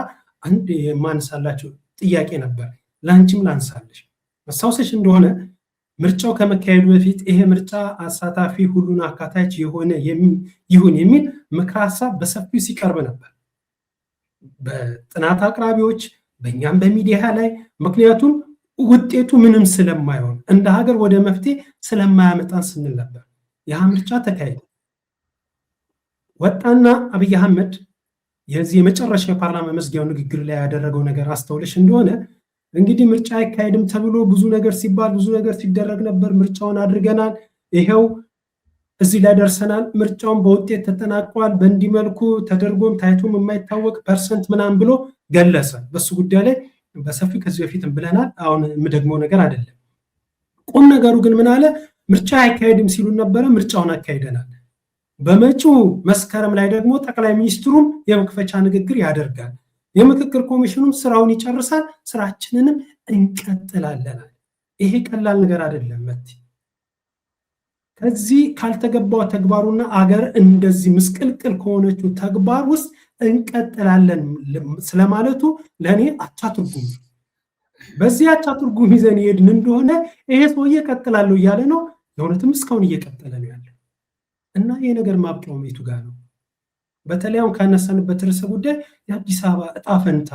አንድ የማንሳላቸው ጥያቄ ነበር። ላንቺም ላንሳለሽ። ማስታወሰሽ እንደሆነ ምርጫው ከመካሄዱ በፊት ይሄ ምርጫ አሳታፊ ሁሉን አካታች የሆነ ይሁን የሚል ምክረ ሀሳብ በሰፊው ሲቀርብ ነበር በጥናት አቅራቢዎች በእኛም በሚዲያ ላይ። ምክንያቱም ውጤቱ ምንም ስለማይሆን እንደ ሀገር ወደ መፍትሄ ስለማያመጣን ስንል ነበር። ያ ምርጫ ተካሄደ። ወጣና አብይ አህመድ የዚህ የመጨረሻ የፓርላማ መዝጊያው ንግግር ላይ ያደረገው ነገር አስተውለሽ እንደሆነ እንግዲህ ምርጫ አይካሄድም ተብሎ ብዙ ነገር ሲባል ብዙ ነገር ሲደረግ ነበር። ምርጫውን አድርገናል፣ ይሄው እዚህ ላይ ደርሰናል፣ ምርጫውን በውጤት ተጠናቋል፣ በእንዲህ መልኩ ተደርጎም ታይቶም የማይታወቅ ፐርሰንት ምናምን ብሎ ገለጸ። በሱ ጉዳይ ላይ በሰፊው ከዚህ በፊትም ብለናል። አሁን የምደግመው ነገር አይደለም። ቁም ነገሩ ግን ምን አለ? ምርጫ አይካሄድም ሲሉን ነበረ። ምርጫውን አካሂደናል። በመጪው መስከረም ላይ ደግሞ ጠቅላይ ሚኒስትሩም የመክፈቻ ንግግር ያደርጋል። የምክክር ኮሚሽኑም ስራውን ይጨርሳል። ስራችንንም እንቀጥላለን። ይሄ ቀላል ነገር አይደለም። መቲ ከዚህ ካልተገባው ተግባሩና አገር እንደዚህ ምስቅልቅል ከሆነችው ተግባር ውስጥ እንቀጥላለን ስለማለቱ ለኔ አቻ ትርጉም። በዚህ አቻ ትርጉም ይዘን ይሄድን እንደሆነ ይሄ ሰውዬ ቀጥላለሁ እያለ ነው። የእውነትም እስካሁን እየቀጠለ ነው ያለ እና ይሄ ነገር ማብቂያው የቱ ጋር ነው? በተለያው ካነሳንበት ርዕሰ ጉዳይ የአዲስ አበባ ዕጣ ፈንታ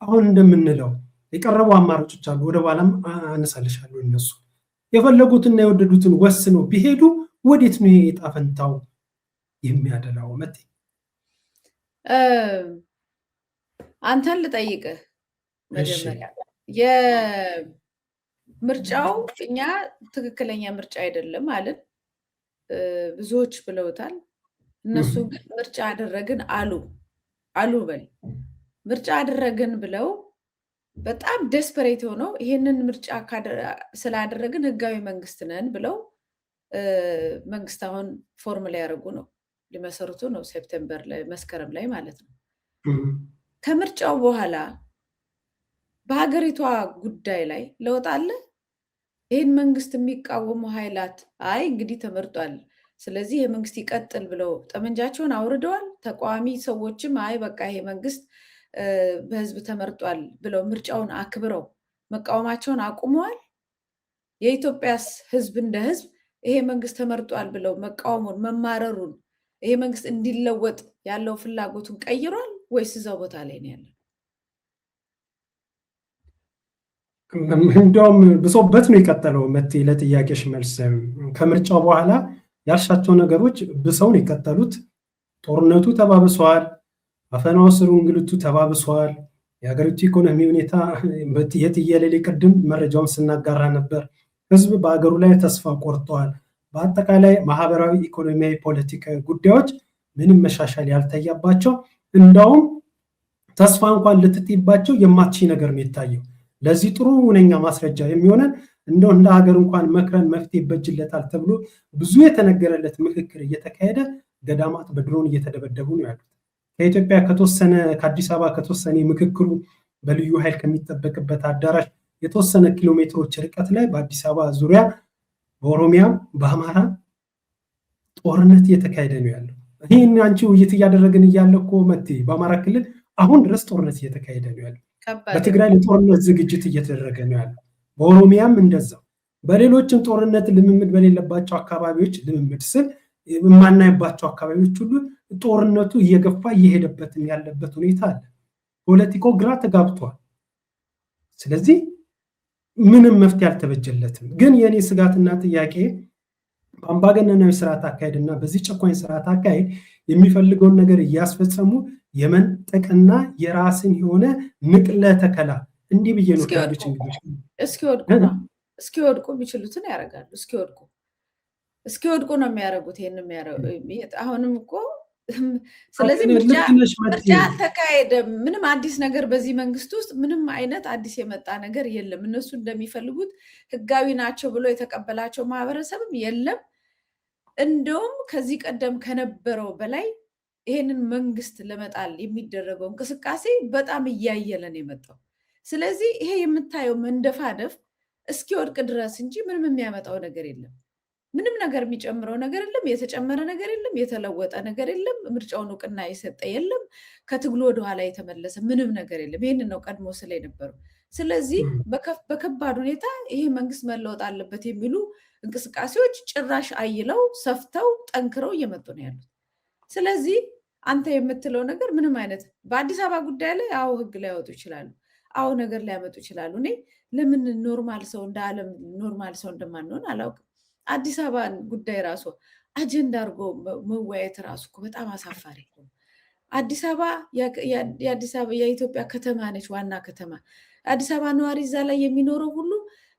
አሁን እንደምንለው የቀረቡ አማራጮች አሉ። ወደ ኋላም አነሳልሻለሁ። እነሱ የፈለጉትና የወደዱትን ወስነው ቢሄዱ ወዴት ነው ይሄ ዕጣ ፈንታው የሚያደላው? መቴ አንተን ልጠይቅህ መጀመሪያ የምርጫው እኛ ትክክለኛ ምርጫ አይደለም አለን። ብዙዎች ብለውታል። እነሱ ምርጫ አደረግን አሉ በል ምርጫ አደረግን ብለው በጣም ደስፐሬት ሆነው ይሄንን ምርጫ ስላደረግን ህጋዊ መንግስት ነን ብለው መንግስት አሁን ፎርም ላይ ያደርጉ ነው ሊመሰርቱ ነው ሴፕቴምበር ላይ መስከረም ላይ ማለት ነው። ከምርጫው በኋላ በሀገሪቷ ጉዳይ ላይ ለውጥ አለ? ይህን መንግስት የሚቃወሙ ኃይላት አይ እንግዲህ ተመርጧል ስለዚህ የመንግስት ይቀጥል ብለው ጠመንጃቸውን አውርደዋል። ተቃዋሚ ሰዎችም አይ በቃ ይሄ መንግስት በህዝብ ተመርጧል ብለው ምርጫውን አክብረው መቃወማቸውን አቁመዋል። የኢትዮጵያስ ህዝብ እንደ ህዝብ ይሄ መንግስት ተመርጧል ብለው መቃወሙን መማረሩን ይሄ መንግስት እንዲለወጥ ያለው ፍላጎቱን ቀይሯል ወይስ እዛው ቦታ ላይ ነው ያለው? እንደውም ብሶበት ነው የቀጠለው። መቴ ለጥያቄሽ መልስ ከምርጫው በኋላ ያልሻቸው ነገሮች ብሰውን የቀጠሉት ጦርነቱ ተባብሷል። አፈናው፣ ስሩ፣ እንግልቱ ተባብሷል። የሀገሪቱ ኢኮኖሚ ሁኔታ የትየለሌ ቅድም መረጃውን ስናጋራ ነበር። ህዝብ በሀገሩ ላይ ተስፋ ቆርጧል። በአጠቃላይ ማህበራዊ፣ ኢኮኖሚያዊ፣ ፖለቲካዊ ጉዳዮች ምንም መሻሻል ያልታያባቸው እንዳውም ተስፋ እንኳን ልትጥይባቸው የማትሺ ነገር ነው የታየው። ለዚህ ጥሩ ሁነኛ ማስረጃ የሚሆነን እንደው እንደ ሀገር እንኳን መክረን መፍትሄ ይበጅለታል ተብሎ ብዙ የተነገረለት ምክክር እየተካሄደ ገዳማት በድሮን እየተደበደቡ ነው ያሉት። ከኢትዮጵያ ከተወሰነ ከአዲስ አበባ ከተወሰነ ምክክሩ በልዩ ኃይል ከሚጠበቅበት አዳራሽ የተወሰነ ኪሎ ሜትሮች ርቀት ላይ በአዲስ አበባ ዙሪያ በኦሮሚያ በአማራ ጦርነት እየተካሄደ ነው ያለው። ይህን አንቺ ውይይት እያደረግን እያለ እኮ መቴ በአማራ ክልል አሁን ድረስ ጦርነት እየተካሄደ ነው ያለው። በትግራይ ለጦርነት ዝግጅት እየተደረገ ነው ያለው። በኦሮሚያም እንደዛው። በሌሎችም ጦርነት ልምምድ በሌለባቸው አካባቢዎች ልምምድ ስል የማናይባቸው አካባቢዎች ሁሉ ጦርነቱ እየገፋ እየሄደበትም ያለበት ሁኔታ አለ። ፖለቲካው ግራ ተጋብቷል። ስለዚህ ምንም መፍትሄ አልተበጀለትም። ግን የኔ ስጋትና ጥያቄ በአምባገነናዊ ስርዓት አካሄድና በዚህ ጨቋኝ ስርዓት አካሄድ የሚፈልገውን ነገር እያስፈጸሙ የመንጠቅና የራስን የሆነ ንቅለ ተከላ እንዲህ ብዬ ነው ካሉች እንግዲህ እስኪወድቁ የሚችሉትን ያደርጋሉ። እስኪወድቁ ነው የሚያደርጉት። ይሄን አሁንም እኮ ስለዚህ ምርጫ አልተካሄደም። ምንም አዲስ ነገር በዚህ መንግስት ውስጥ ምንም አይነት አዲስ የመጣ ነገር የለም። እነሱ እንደሚፈልጉት ህጋዊ ናቸው ብሎ የተቀበላቸው ማህበረሰብም የለም። እንደውም ከዚህ ቀደም ከነበረው በላይ ይሄንን መንግስት ለመጣል የሚደረገው እንቅስቃሴ በጣም እያየለን የመጣው። ስለዚህ ይሄ የምታየው መንደፋደፍ እስኪወድቅ ድረስ እንጂ ምንም የሚያመጣው ነገር የለም። ምንም ነገር የሚጨምረው ነገር የለም። የተጨመረ ነገር የለም። የተለወጠ ነገር የለም። ምርጫውን እውቅና የሰጠ የለም። ከትግሉ ወደኋላ የተመለሰ ምንም ነገር የለም። ይህንን ነው ቀድሞ ስለ ነበሩ። ስለዚህ በከባድ ሁኔታ ይሄ መንግስት መለወጥ አለበት የሚሉ እንቅስቃሴዎች ጭራሽ አይለው ሰፍተው ጠንክረው እየመጡ ነው ያሉት። ስለዚህ አንተ የምትለው ነገር ምንም አይነት በአዲስ አበባ ጉዳይ ላይ አዎ ህግ ሊያወጡ ይችላሉ። አዎ ነገር ሊያመጡ ይችላሉ። እኔ ለምን ኖርማል ሰው እንደ ዓለም ኖርማል ሰው እንደማንሆን አላውቅም። አዲስ አበባን ጉዳይ ራሱ አጀንዳ አድርጎ መወያየት ራሱ እኮ በጣም አሳፋሪ ነው። አዲስ አበባ የኢትዮጵያ ከተማ ነች፣ ዋና ከተማ። አዲስ አበባ ነዋሪ እዛ ላይ የሚኖረው ሁሉ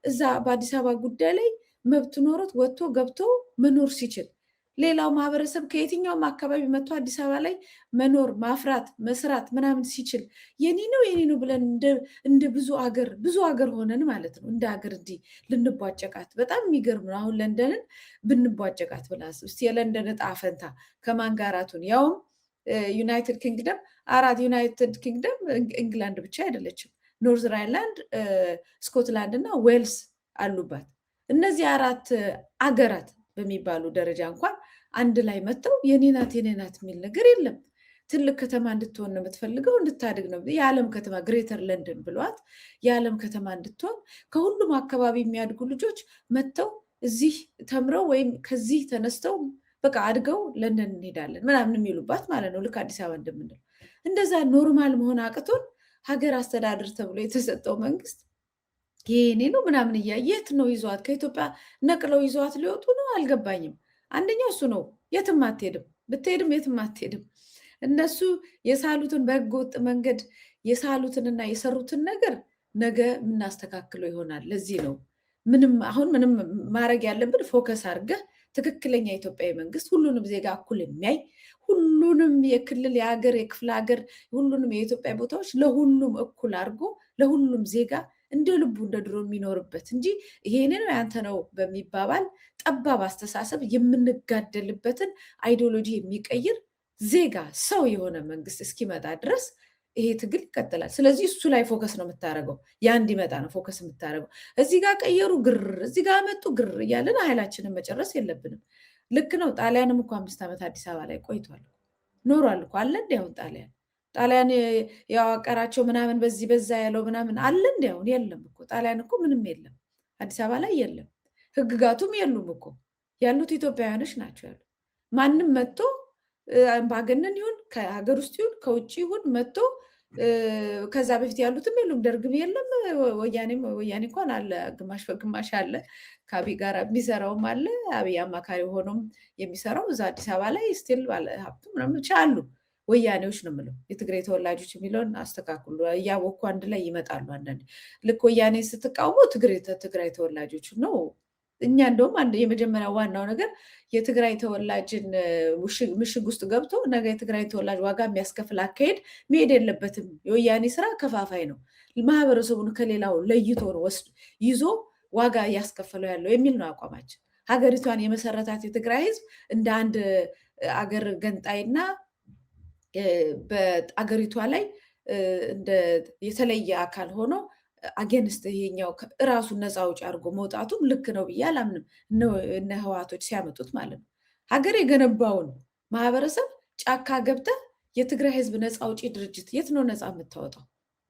እዛ በአዲስ አበባ ጉዳይ ላይ መብት ኖሮት ወጥቶ ገብቶ መኖር ሲችል፣ ሌላው ማህበረሰብ ከየትኛውም አካባቢ መጥቶ አዲስ አበባ ላይ መኖር ማፍራት መስራት ምናምን ሲችል የኔ ነው ብለን እንደ ብዙ አገር ሆነን ማለት ነው። እንደ ሀገር እንዲህ ልንቧጨቃት በጣም የሚገርም ነው። አሁን ለንደንን ብንቧጨቃት ብላስ እስቲ የለንደን ዕጣ ፈንታ ከማን ጋራቱን ያውም ዩናይትድ ኪንግደም ዩናይትድ ኪንግደም ኢንግላንድ ብቻ አይደለችም። ኖርዘርን አይርላንድ፣ ስኮትላንድ እና ዌልስ አሉባት። እነዚህ 4 አገራት በሚባሉ ደረጃ እንኳን አንድ ላይ መጥተው የኔ ናት የሚል ነገር የለም። ትልቅ ከተማ እንድትሆን ነው የምትፈልገው፣ እንድታድግ ነው። የዓለም ከተማ ግሬተር ለንደን ብሏት የዓለም ከተማ እንድትሆን ከሁሉም አካባቢ የሚያድጉ ልጆች መጥተው እዚህ ተምረው ወይም ከዚህ ተነስተው በቃ አድገው ለንደን እንሄዳለን ምናምን የሚሉባት ማለት ነው። ልክ አዲስ አበባ እንደምንለው እንደዛ ኖርማል መሆን አቅቶን ሀገር አስተዳደር ተብሎ የተሰጠው መንግስት የኔ ነው ምናምን የት ነው ይዟት ከኢትዮጵያ ነቅለው ይዟት ሊወጡ ነው? አልገባኝም። አንደኛው እሱ ነው። የትም አትሄድም፣ ብትሄድም የትም አትሄድም። እነሱ የሳሉትን በህገ ወጥ መንገድ የሳሉትንና የሰሩትን ነገር ነገ የምናስተካክለው ይሆናል። ለዚህ ነው አሁን ምንም ማድረግ ያለብን ፎከስ አድርገህ ትክክለኛ የኢትዮጵያዊ መንግስት ሁሉንም ዜጋ እኩል የሚያይ ሁሉንም የክልል የሀገር የክፍለ ሀገር ሁሉንም የኢትዮጵያ ቦታዎች ለሁሉም እኩል አድርጎ ለሁሉም ዜጋ እንደ ልቡ እንደ ድሮ የሚኖርበት እንጂ ይሄን ነው ያንተ ነው በሚባባል ጠባብ አስተሳሰብ የምንጋደልበትን አይዲዮሎጂ የሚቀይር ዜጋ ሰው የሆነ መንግስት እስኪመጣ ድረስ ይሄ ትግል ይቀጥላል። ስለዚህ እሱ ላይ ፎከስ ነው የምታደርገው። ያ እንዲመጣ ነው ፎከስ የምታደርገው። እዚህ ጋር ቀየሩ ግር፣ እዚህ ጋር መጡ ግር እያለን ኃይላችንን መጨረስ የለብንም። ልክ ነው። ጣሊያንም እኮ 5 ዓመት አዲስ አበባ ላይ ቆይቷል ኖሯል እኮ አለ እንዲ አሁን ጣሊያን ያዋቀራቸው ምናምን በዚህ በዛ ያለው ምናምን አለ እንዲ አሁን የለም እኮ ጣሊያን እኮ ምንም የለም አዲስ አበባ ላይ የለም። ህግጋቱም የሉም እኮ ያሉት ኢትዮጵያውያኖች ናቸው ያሉት። ማንም መጥቶ አምባገነን ይሁን ከሀገር ውስጥ ይሁን ከውጭ ይሁን መጥቶ ከዛ በፊት ያሉትም የሉም። ደርግም የለም፣ ወያኔ እንኳን አለ፣ ግማሽ በግማሽ አለ። ከአብይ ጋር የሚሰራውም አለ። አብይ አማካሪ ሆኖም የሚሰራው እዛ አዲስ አበባ ላይ ስቲል ባለ ሀብቱ ምናምን ብቻ አሉ። ወያኔዎች ነው የምለው። የትግራይ ተወላጆች የሚለውን አስተካክሉ። እያወኩ አንድ ላይ ይመጣሉ። አንዳንድ ልክ ወያኔ ስትቃውሙ ትግራይ ተወላጆች ነው። እኛ እንደውም የመጀመሪያ ዋናው ነገር የትግራይ ተወላጅን ምሽግ ውስጥ ገብቶ ነገ የትግራይ ተወላጅ ዋጋ የሚያስከፍል አካሄድ መሄድ የለበትም። የወያኔ ስራ ከፋፋይ ነው። ማህበረሰቡን ከሌላው ለይቶ ነው ወስዶ ይዞ ዋጋ እያስከፈለው ያለው የሚል ነው አቋማችን። ሀገሪቷን የመሰረታት የትግራይ ህዝብ እንደ አንድ አገር ገንጣይና በአገሪቷ ላይ እንደ የተለየ አካል ሆኖ አጌንስት ይሄኛው ራሱን ነፃ አውጪ አድርጎ መውጣቱም ልክ ነው ብዬ አላምንም። እነ ህወሓቶች ሲያመጡት ማለት ነው። ሀገር የገነባውን ማህበረሰብ ጫካ ገብተህ የትግራይ ህዝብ ነፃ አውጪ ድርጅት የት ነው ነፃ የምታወጣው?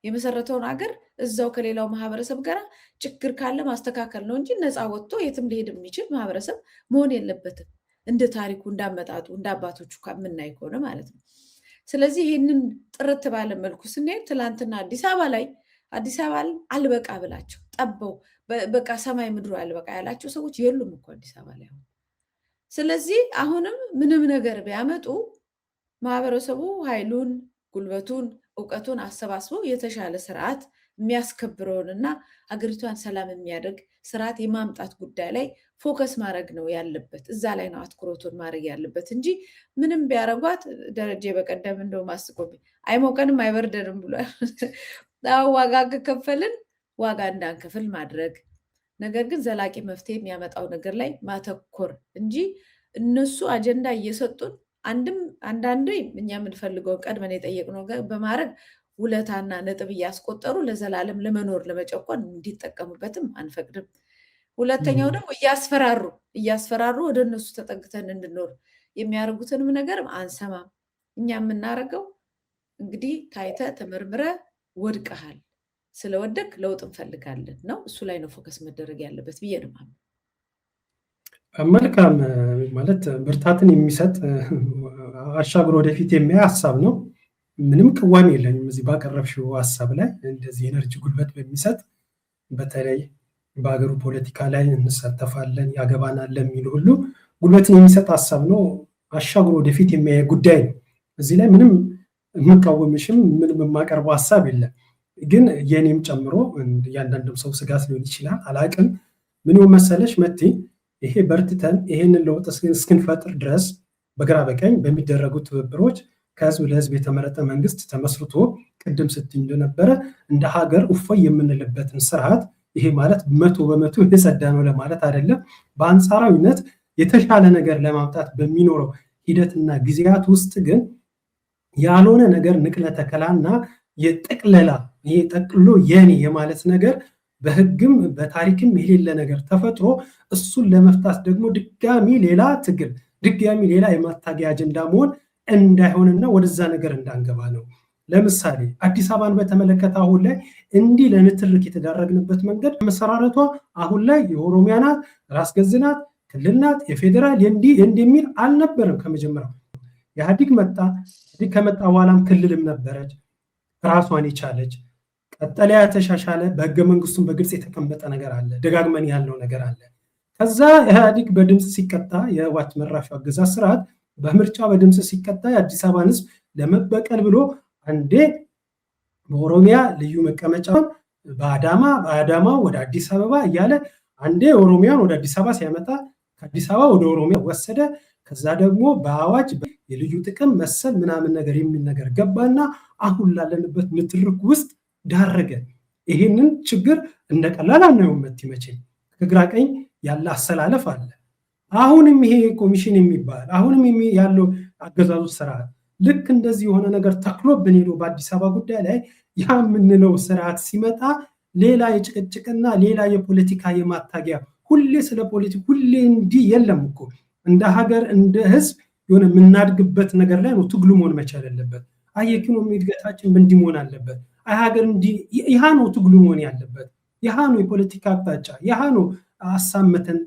የመሰረተውን ሀገር እዛው ከሌላው ማህበረሰብ ጋር ችግር ካለ ማስተካከል ነው እንጂ ነፃ ወጥቶ የትም ሊሄድ የሚችል ማህበረሰብ መሆን የለበትም። እንደ ታሪኩ እንዳመጣጡ እንደ አባቶቹ የምናይ ከሆነ ማለት ነው። ስለዚህ ይህንን ጥርት ባለ መልኩ ስንሄድ ትላንትና አዲስ አበባ አልበቃ ብላቸው ጠበው በቃ ሰማይ ምድሩ አልበቃ ያላቸው ሰዎች የሉም እኮ አዲስ አበባ ላይ አሁን። ስለዚህ አሁንም ምንም ነገር ቢያመጡ ማህበረሰቡ ኃይሉን፣ ጉልበቱን፣ እውቀቱን አሰባስበው የተሻለ ስርዓት የሚያስከብረውንና ሀገሪቷን ሰላም የሚያደርግ ስርዓት የማምጣት ጉዳይ ላይ ፎከስ ማድረግ ነው ያለበት። እዛ ላይ ነው አትኩሮቱን ማድረግ ያለበት እንጂ ምንም ቢያረጓት ደረጀ በቀደም እንደው ማስቆብኝ አይሞቀንም አይበርደንም ብሏል። ዋጋ ከከፈልን ዋጋ እንዳንከፍል ማድረግ፣ ነገር ግን ዘላቂ መፍትሄ የሚያመጣው ነገር ላይ ማተኮር እንጂ እነሱ አጀንዳ እየሰጡን አንዳንዴ እኛ የምንፈልገውን ቀድመን የጠየቅነው በማድረግ ውለታና ነጥብ እያስቆጠሩ ለዘላለም ለመኖር ለመጨቆን እንዲጠቀሙበትም አንፈቅድም። ሁለተኛው ደግሞ እያስፈራሩ ወደ እነሱ ተጠግተን እንድኖር የሚያደርጉትንም ነገር አንሰማም። እኛ የምናደርገው እንግዲህ ታይተ ተመርምረ ወድቀሃል፣ ስለወደቅ ለውጥ እንፈልጋለን ነው። እሱ ላይ ነው ፎከስ መደረግ ያለበት ብዬ ነው የማምነው። መልካም ማለት ብርታትን የሚሰጥ አሻግሮ ወደፊት የሚያይ ሀሳብ ነው። ምንም ቅዋሜ የለኝም እዚህ ባቀረብሽው ሀሳብ ላይ። እንደዚህ ኤነርጂ ጉልበት በሚሰጥ በተለይ በሀገሩ ፖለቲካ ላይ እንሳተፋለን ያገባናል ለሚሉ ሁሉ ጉልበትን የሚሰጥ ሀሳብ ነው። አሻግሮ ወደፊት የሚያይ ጉዳይ ነው። እዚህ ላይ ምንም የምቃወምሽም ምንም የማቀርበው ሀሳብ የለም። ግን የኔም ጨምሮ እያንዳንድም ሰው ስጋት ሊሆን ይችላል አላቅም። ምን መሰለሽ መቲ፣ ይሄ በርትተን ይሄንን ለውጥ እስክንፈጥር ድረስ በግራ በቀኝ በሚደረጉ ትብብሮች ከህዝብ ለህዝብ የተመረጠ መንግስት ተመስርቶ ቅድም ስትይ እንደነበረ እንደ ሀገር እፎይ የምንልበትን ስርዓት፣ ይሄ ማለት 100% የጸዳ ነው ለማለት አይደለም። በአንጻራዊነት የተሻለ ነገር ለማምጣት በሚኖረው ሂደትና ጊዜያት ውስጥ ግን ያልሆነ ነገር ንቅለ ተከላና የጠቅለላ ይሄ ጠቅሎ የኔ የማለት ነገር በህግም በታሪክም የሌለ ነገር ተፈጥሮ እሱን ለመፍታት ደግሞ ድጋሚ ሌላ ትግል ድጋሚ ሌላ የማታገያ አጀንዳ መሆን እንዳይሆንና ወደዛ ነገር እንዳንገባ ነው። ለምሳሌ አዲስ አበባን በተመለከተ አሁን ላይ እንዲህ ለንትርክ የተዳረግንበት መንገድ መሰራረቷ አሁን ላይ የኦሮሚያ ናት፣ ራስ ገዝ ናት፣ ክልል ናት፣ የፌዴራል እንዲህ የሚል አልነበረም ከመጀመሪያው። ኢህአዴግ መጣ። ኢህአዴግ ከመጣ በኋላም ክልልም ነበረች ራሷን የቻለች። ቀጠለያ ተሻሻለ። በህገ መንግስቱም በግልጽ የተቀመጠ ነገር አለ፣ ደጋግመን ያለው ነገር አለ። ከዛ ኢህአዴግ በድምፅ ሲቀጣ የህወሓት መራሹ አገዛዝ ስርዓት በምርጫ በድምፅ ሲቀጣ የአዲስ አበባን ህዝብ ለመበቀል ብሎ አንዴ በኦሮሚያ ልዩ መቀመጫውን በአዳማ ወደ አዲስ አበባ እያለ አንዴ ኦሮሚያን ወደ አዲስ አበባ ሲያመጣ ከአዲስ አበባ ወደ ኦሮሚያ ወሰደ። ከዛ ደግሞ በአዋጅ የልዩ ጥቅም መሰል ምናምን ነገር የሚል ነገር ገባና አሁን ላለንበት ንትርክ ውስጥ ዳረገ። ይህንን ችግር እንደቀላል አናየውም። መቼም ከግራ ቀኝ ያለ አሰላለፍ አለ። አሁንም ይሄ ኮሚሽን የሚባል አሁንም ያለው አገዛዙ ስርዓት ልክ እንደዚህ የሆነ ነገር ተክሎብን ሄዶ በአዲስ አበባ ጉዳይ ላይ ያ የምንለው ስርዓት ሲመጣ ሌላ የጭቅጭቅና ሌላ የፖለቲካ የማታጊያ ሁሌ ስለ ፖለቲክ ሁሌ እንዲህ የለም እኮ እንደ ሀገር እንደ ህዝብ የሆነ የምናድግበት ነገር ላይ ነው ትግሉ መሆን መቻል ያለበት። የኢኮኖሚ እድገታችን እንዲህ መሆን አለበት። ሀገር እንዲህ ይሃ ነው ትግሉ መሆን ያለበት። ይሃ ነው የፖለቲካ አቅጣጫ፣ ይሃ ነው አሳመተን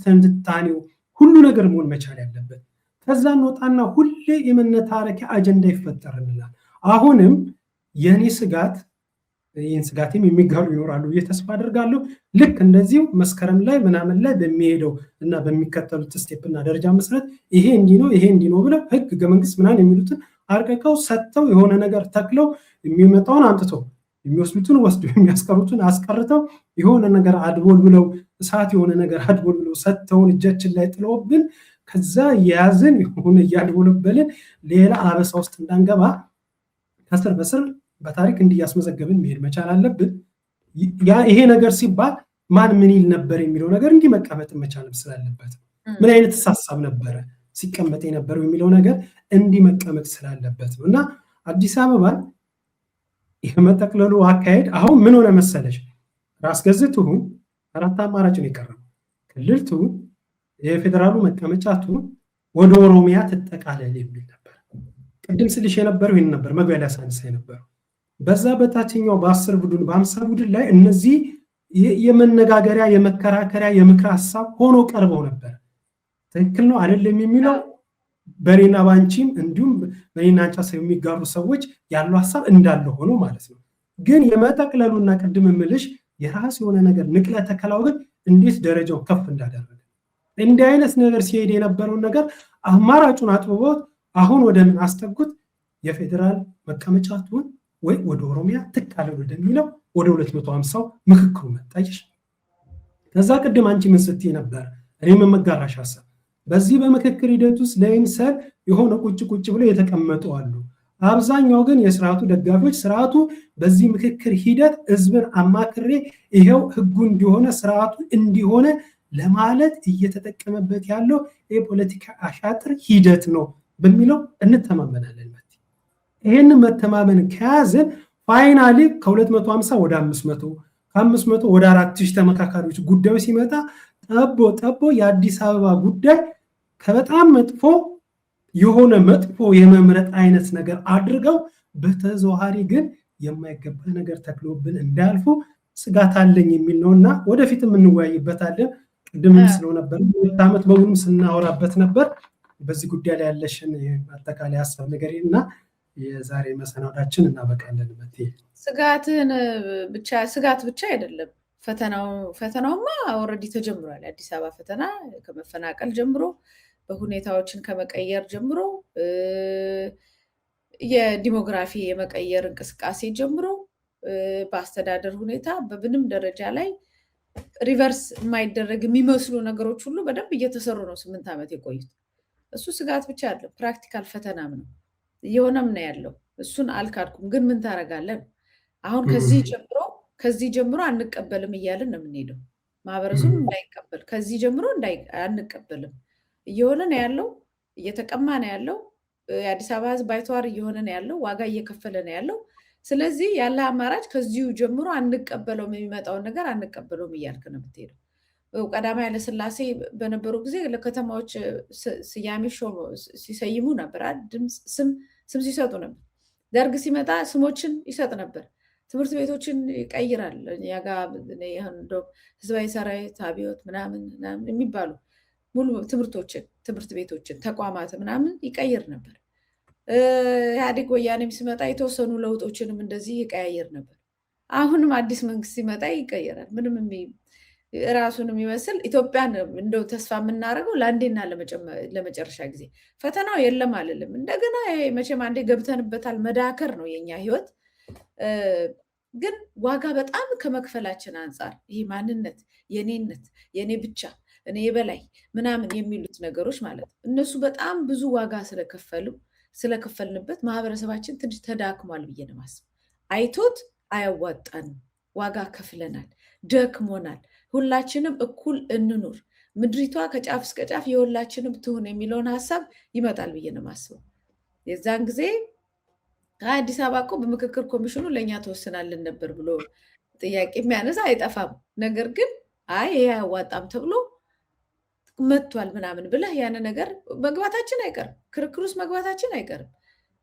ትንታኔው ሁሉ ነገር መሆን መቻል ያለበት። ከዛ እንወጣና ሁሌ የመነታረኪያ አጀንዳ ይፈጠርልናል። አሁንም የኔ ስጋት ይህን ስጋቴም የሚጋሩ ይኖራሉ ብዬ ተስፋ አደርጋለሁ። ልክ እንደዚሁ መስከረም ላይ ምናምን ላይ በሚሄደው እና በሚከተሉት ስቴፕና ደረጃ መሰረት ይሄ እንዲህ ነው ይሄ እንዲህ ነው ብለው ህገ መንግስት ምናምን የሚሉትን አርቀቀው ሰጥተው የሆነ ነገር ተክለው የሚመጣውን አምጥተው የሚወስዱትን ወስዶ የሚያስቀሩትን አስቀርተው የሆነ ነገር አድቦል ብለው እሳት የሆነ ነገር አድቦል ብለው ሰጥተውን እጃችን ላይ ጥለውብን ከዛ የያዝን የሆነ እያድቦለበልን ሌላ አበሳ ውስጥ እንዳንገባ ከስር በስር በታሪክ እንዲያስመዘገብን መሄድ መቻል አለብን። ይሄ ነገር ሲባል ማን ምን ይል ነበር የሚለው ነገር እንዲህ መቀመጥ መቻል ስላለበት ምን አይነት ሀሳብ ነበረ ሲቀመጥ የነበረው የሚለው ነገር እንዲህ መቀመጥ ስላለበት ነው። እና አዲስ አበባን የመጠቅለሉ አካሄድ አሁን ምን ሆነ መሰለሽ፣ ራስ ገዝ ትሁን 4 አማራጭ ነው የቀረበው። ክልል ትሁን፣ የፌዴራሉ መቀመጫ ትሁን፣ ወደ ኦሮሚያ ትጠቃለል የሚል ነበር። ቅድም ስልሽ የነበረው ይሄን ነበር መግቢያ ላይ ሳንሳ የነበረው። በዛ በታችኛው በ10 ቡድን በ50 ቡድን ላይ እነዚህ የመነጋገሪያ የመከራከሪያ የምክር ሀሳብ ሆኖ ቀርበው ነበር። ትክክል ነው አይደለም የሚለው በኔና ባንቺም እንዲሁም በኔና አንቺ ሀሳብ የሚጋሩ ሰዎች ያለው ሀሳብ እንዳለ ሆኖ ማለት ነው። ግን የመጠቅለሉና ቅድም ምልሽ የራስ የሆነ ነገር ንቅለ ተከላው ግን እንዴት ደረጃው ከፍ እንዳደረገ እንዲህ አይነት ነገር ሲሄድ የነበረውን ነገር አማራጩን አጥብቦት አሁን ወደ ምን አስጠጉት? የፌዴራል መቀመጫ ትሁን ወይ ወደ ኦሮሚያ ትቃለል ወደሚለው ወደ 250 ምክክሩ መጣየሽ። ከዛ ቅድም አንቺ ምን ስትይ ነበር? እኔም መጋራሽ ሀሳብ በዚህ በምክክር ሂደት ውስጥ ለይምሰል የሆነ ቁጭ ብሎ የተቀመጡ አሉ። አብዛኛው ግን የስርዓቱ ደጋፊዎች ስርዓቱ በዚህ ምክክር ሂደት ህዝብን አማክሬ ይሄው ህጉ እንዲሆነ ስርዓቱ እንዲሆነ ለማለት እየተጠቀመበት ያለው የፖለቲካ አሻጥር ሂደት ነው በሚለው እንተማመናለን። ይሄን መተማመን ከያዘን ፋይናሊ ከ250 ወደ 500 ከ500 ወደ 4000 ተመካካሪዎች ጉዳዩ ሲመጣ ጠቦ የአዲስ አበባ ጉዳይ ከበጣም መጥፎ የሆነ መጥፎ የመምረጥ አይነት ነገር አድርገው በተዘዋዋሪ ግን የማይገባ ነገር ተክሎብን እንዳልፉ ስጋት አለኝ የሚል ነውና ወደፊትም እንወያይበታለን። ቅድም ስለው ነበር 2 ዓመት በሙሉም ስናወራበት ነበር። በዚህ ጉዳይ ላይ ያለሽን አጠቃላይ ሀሳብ ነገርና የዛሬ መሰናዳችን እናበቃለን። ስጋት ብቻ አይደለም ፈተናውማ ኦልሬዲ ተጀምሯል። አዲስ አበባ ፈተና ከመፈናቀል ጀምሮ በሁኔታዎችን ከመቀየር ጀምሮ የዲሞግራፊ የመቀየር እንቅስቃሴ ጀምሮ በአስተዳደር ሁኔታ በምንም ደረጃ ላይ ሪቨርስ የማይደረግ የሚመስሉ ነገሮች ሁሉ በደንብ እየተሰሩ ነው 8 ዓመት የቆዩት። እሱ ስጋት ብቻ አይደለም፣ ፕራክቲካል ፈተናም ነው እየሆነም ነው ያለው። እሱን አልካድኩም። ግን ምን ታደርጋለን? አሁን ከዚህ ጀምሮ አንቀበልም እያልን ነው የምንሄደው። ማህበረሰቡ እንዳይቀበል ከዚህ ጀምሮ አንቀበልም እየሆነ ነው ያለው፣ እየተቀማ ነው ያለው። የአዲስ አበባ ህዝብ ባይተዋር እየሆነ ነው ያለው፣ ዋጋ እየከፈለ ነው ያለው። ስለዚህ ያለ አማራጭ ከዚሁ ጀምሮ አንቀበለውም፣ የሚመጣውን ነገር አንቀበለውም እያልክ ነው የምትሄደው። ቀዳማዊ ኃይለ ሥላሴ በነበሩ ጊዜ ለከተማዎች ስያሜ ሲሰይሙ ነበር፣ ስም ሲሰጡ ነበር። ደርግ ሲመጣ ስሞችን ይሰጥ ነበር። ትምህርት ቤቶችን ይቀይራል። ህዝባዊ ሰራዊት፣ አብዮት ምናምን የሚባሉ ሙሉ ትምህርት ቤቶችን ተቋማት ምናምን ይቀይር ነበር። ኢህአዴግ ወያኔም ሲመጣ የተወሰኑ ለውጦችንም እንደዚህ ይቀያየር ነበር። አሁንም አዲስ መንግስት ሲመጣ ይቀየራል። ምንም ራሱን የሚመስል ኢትዮጵያን እንደው ተስፋ የምናደርገው ለአንዴና ለመጨረሻ ጊዜ ፈተናው የለም አልልም። እንደገና መቼም አንዴ ገብተንበታል፣ መዳከር ነው የኛ ህይወት። ግን ዋጋ በጣም ከመክፈላችን አንጻር ይሄ ማንነት፣ የኔነት፣ የኔ ብቻ፣ እኔ የበላይ ምናምን የሚሉት ነገሮች ማለት እነሱ በጣም ብዙ ዋጋ ስለከፈልንበት ማህበረሰባችን ትንሽ ተዳክሟል ብዬ ነው የማስበው። አይቶት አያዋጣንም፣ ዋጋ ከፍለናል፣ ደክሞናል። ሁላችንም እኩል እንኑር፣ ምድሪቷ ከጫፍ እስከ ጫፍ የሁላችንም ትሁን የሚለውን ሀሳብ ይመጣል ብዬ ነው የማስበው። የዛን ጊዜ አዲስ አበባ እኮ በምክክር ኮሚሽኑ ለእኛ ተወስናልን ነበር ብሎ ጥያቄ የሚያነሳ አይጠፋም። ነገር ግን ይሄ አያዋጣም ተብሎ መጥቷል ምናምን ብለህ ያን ነገር መግባታችን አይቀርም፣ ክርክር ውስጥ መግባታችን አይቀርም፣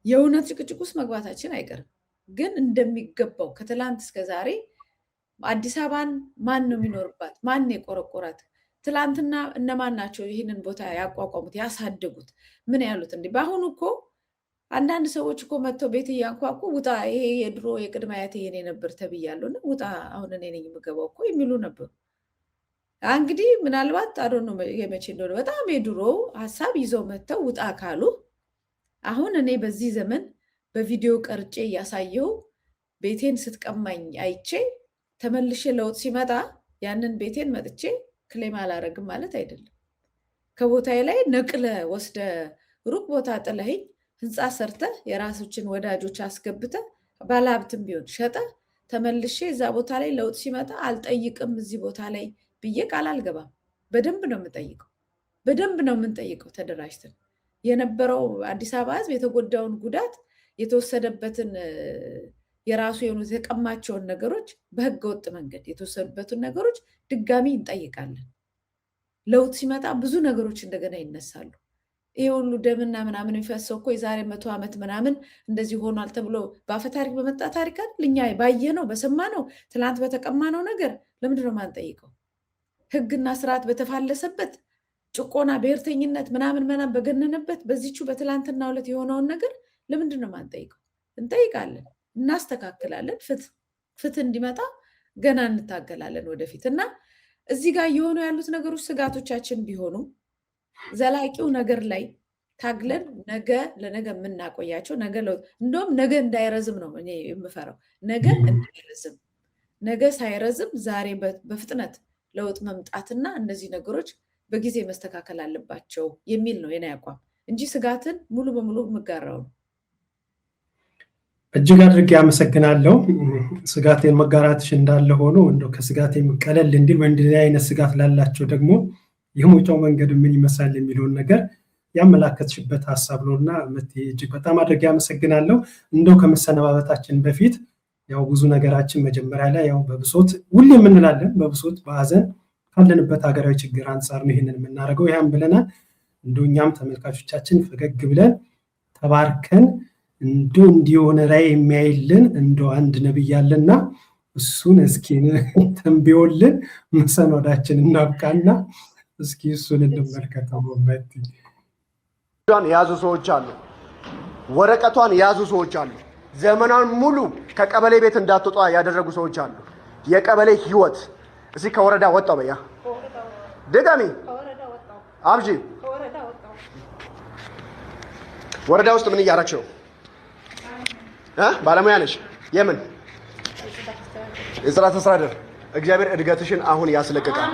የእውነት ጭቅጭቅ ውስጥ መግባታችን አይቀርም። ግን እንደሚገባው ከትላንት እስከ ዛሬ አዲስ አበባን ማን ነው የሚኖርባት? ማን የቆረቆራት? ትላንትና እነማን ናቸው ይህንን ቦታ ያቋቋሙት ያሳደጉት? ምን ያሉት? እንዲህ በአሁኑ እኮ አንዳንድ ሰዎች እኮ መጥተው ቤት እያንኳኩ ውጣ፣ ይሄ የድሮ የቅድመ አያቴ የኔ ነበር ተብያለሁ እና ውጣ፣ አሁን እኔ ነኝ የምገባው እኮ የሚሉ ነበሩ። እንግዲህ ምናልባት አዶኖ የመቼ እንደሆነ በጣም የድሮ ሀሳብ ይዘው መጥተው ውጣ ካሉ አሁን እኔ በዚህ ዘመን በቪዲዮ ቀርጬ እያሳየው ቤቴን ስትቀማኝ አይቼ ተመልሼ ለውጥ ሲመጣ ያንን ቤቴን መጥቼ ክሌም አላረግም ማለት አይደለም። ከቦታዬ ላይ ነቅለ ወስደ ሩቅ ቦታ ጥለኸኝ ህንፃ ሰርተ የራሶችን ወዳጆች አስገብተ ባለሀብትም ቢሆን ሸጠ ተመልሼ እዛ ቦታ ላይ ለውጥ ሲመጣ አልጠይቅም እዚህ ቦታ ላይ ብዬ ቃል አልገባም። በደንብ ነው የምጠይቀው። በደንብ ነው የምንጠይቀው። ተደራጅተን የነበረው አዲስ አበባ ህዝብ የተጎዳውን ጉዳት የተወሰደበትን የራሱ የሆኑ የተቀማቸውን ነገሮች በህገ ወጥ መንገድ የተወሰዱበትን ነገሮች ድጋሚ እንጠይቃለን። ለውጥ ሲመጣ ብዙ ነገሮች እንደገና ይነሳሉ። ይሄ ሁሉ ደምና ምናምን የሚፈሰው እኮ የዛሬ 100 ዓመት ምናምን እንደዚህ ሆኗል ተብሎ በአፈ ታሪክ በመጣ ታሪክ አይደል? እኛ ባየነው በሰማነው ትላንት በተቀማነው ነገር ለምንድን ነው ማንጠይቀው? ህግና ስርዓት በተፋለሰበት ጭቆና፣ ብሔርተኝነት ምናምን በገነነበት በዚቹ በትላንትና ዕለት የሆነውን ነገር ለምንድን ነው ማንጠይቀው? እንጠይቃለን፣ እናስተካክላለን። ፍትህ እንዲመጣ ገና እንታገላለን ወደፊት እና እዚህ ጋር እየሆኑ ያሉት ነገሮች ስጋቶቻችን ቢሆኑ ዘላቂው ነገር ላይ ታግለን ነገ ለነገ የምናቆያቸው እንደውም ነገ እንዳይረዝም ነው እኔ የምፈራው። ነገ እንዳይረዝም፣ ነገ ሳይረዝም ዛሬ በፍጥነት ለውጥ መምጣትና እነዚህ ነገሮች በጊዜ መስተካከል አለባቸው የሚል ነው የኔ አቋም እንጂ ስጋትን ሙሉ በሙሉ የምጋራው ነው። እጅግ አድርጌ አመሰግናለሁ። ስጋቴን መጋራትሽ እንዳለ ሆኖ እንደው ከስጋቴ ቀለል እንዲል በእንዲህ አይነት ስጋት ላላቸው ደግሞ የመውጫው መንገድ ምን ይመስላል የሚለውን ነገር ያመላከትሽበት ሀሳብ ነውና እጅግ በጣም አድርጌ አመሰግናለሁ። እንደው ከመሰነባበታችን በፊት ያው ብዙ ነገራችን መጀመሪያ ላይ ያው በብሶት ሁሌ የምንላለን፣ በብሶት በሀዘን ካለንበት ሀገራዊ ችግር አንጻር ነው ይሄንን የምናደርገው። ያም ብለናል። እንደው እኛም ተመልካቾቻችን ፈገግ ብለን ተባርከን እንደው እንዲሆነ ራዕይ የሚያይልን እንደው አንድ ነብይ አለና እሱን እስኪ ተንብዮልን መሰናዳችን እናብቃና እስኪ እሱን እንመልከተው። የያዙ ሰዎች አሉ፣ ወረቀቷን የያዙ ሰዎች አሉ፣ ዘመናን ሙሉ ከቀበሌ ቤት እንዳትወጣ ያደረጉ ሰዎች አሉ። የቀበሌ ህይወት እስኪ ከወረዳ ወጣው በያ ደጋሚ አብጂ ወረዳ ውስጥ ምን እያደረግሽ ነው? ባለሙያ ነሽ? የምን የጽዳት አስተዳደር? እግዚአብሔር እድገትሽን አሁን ያስለቅቃል።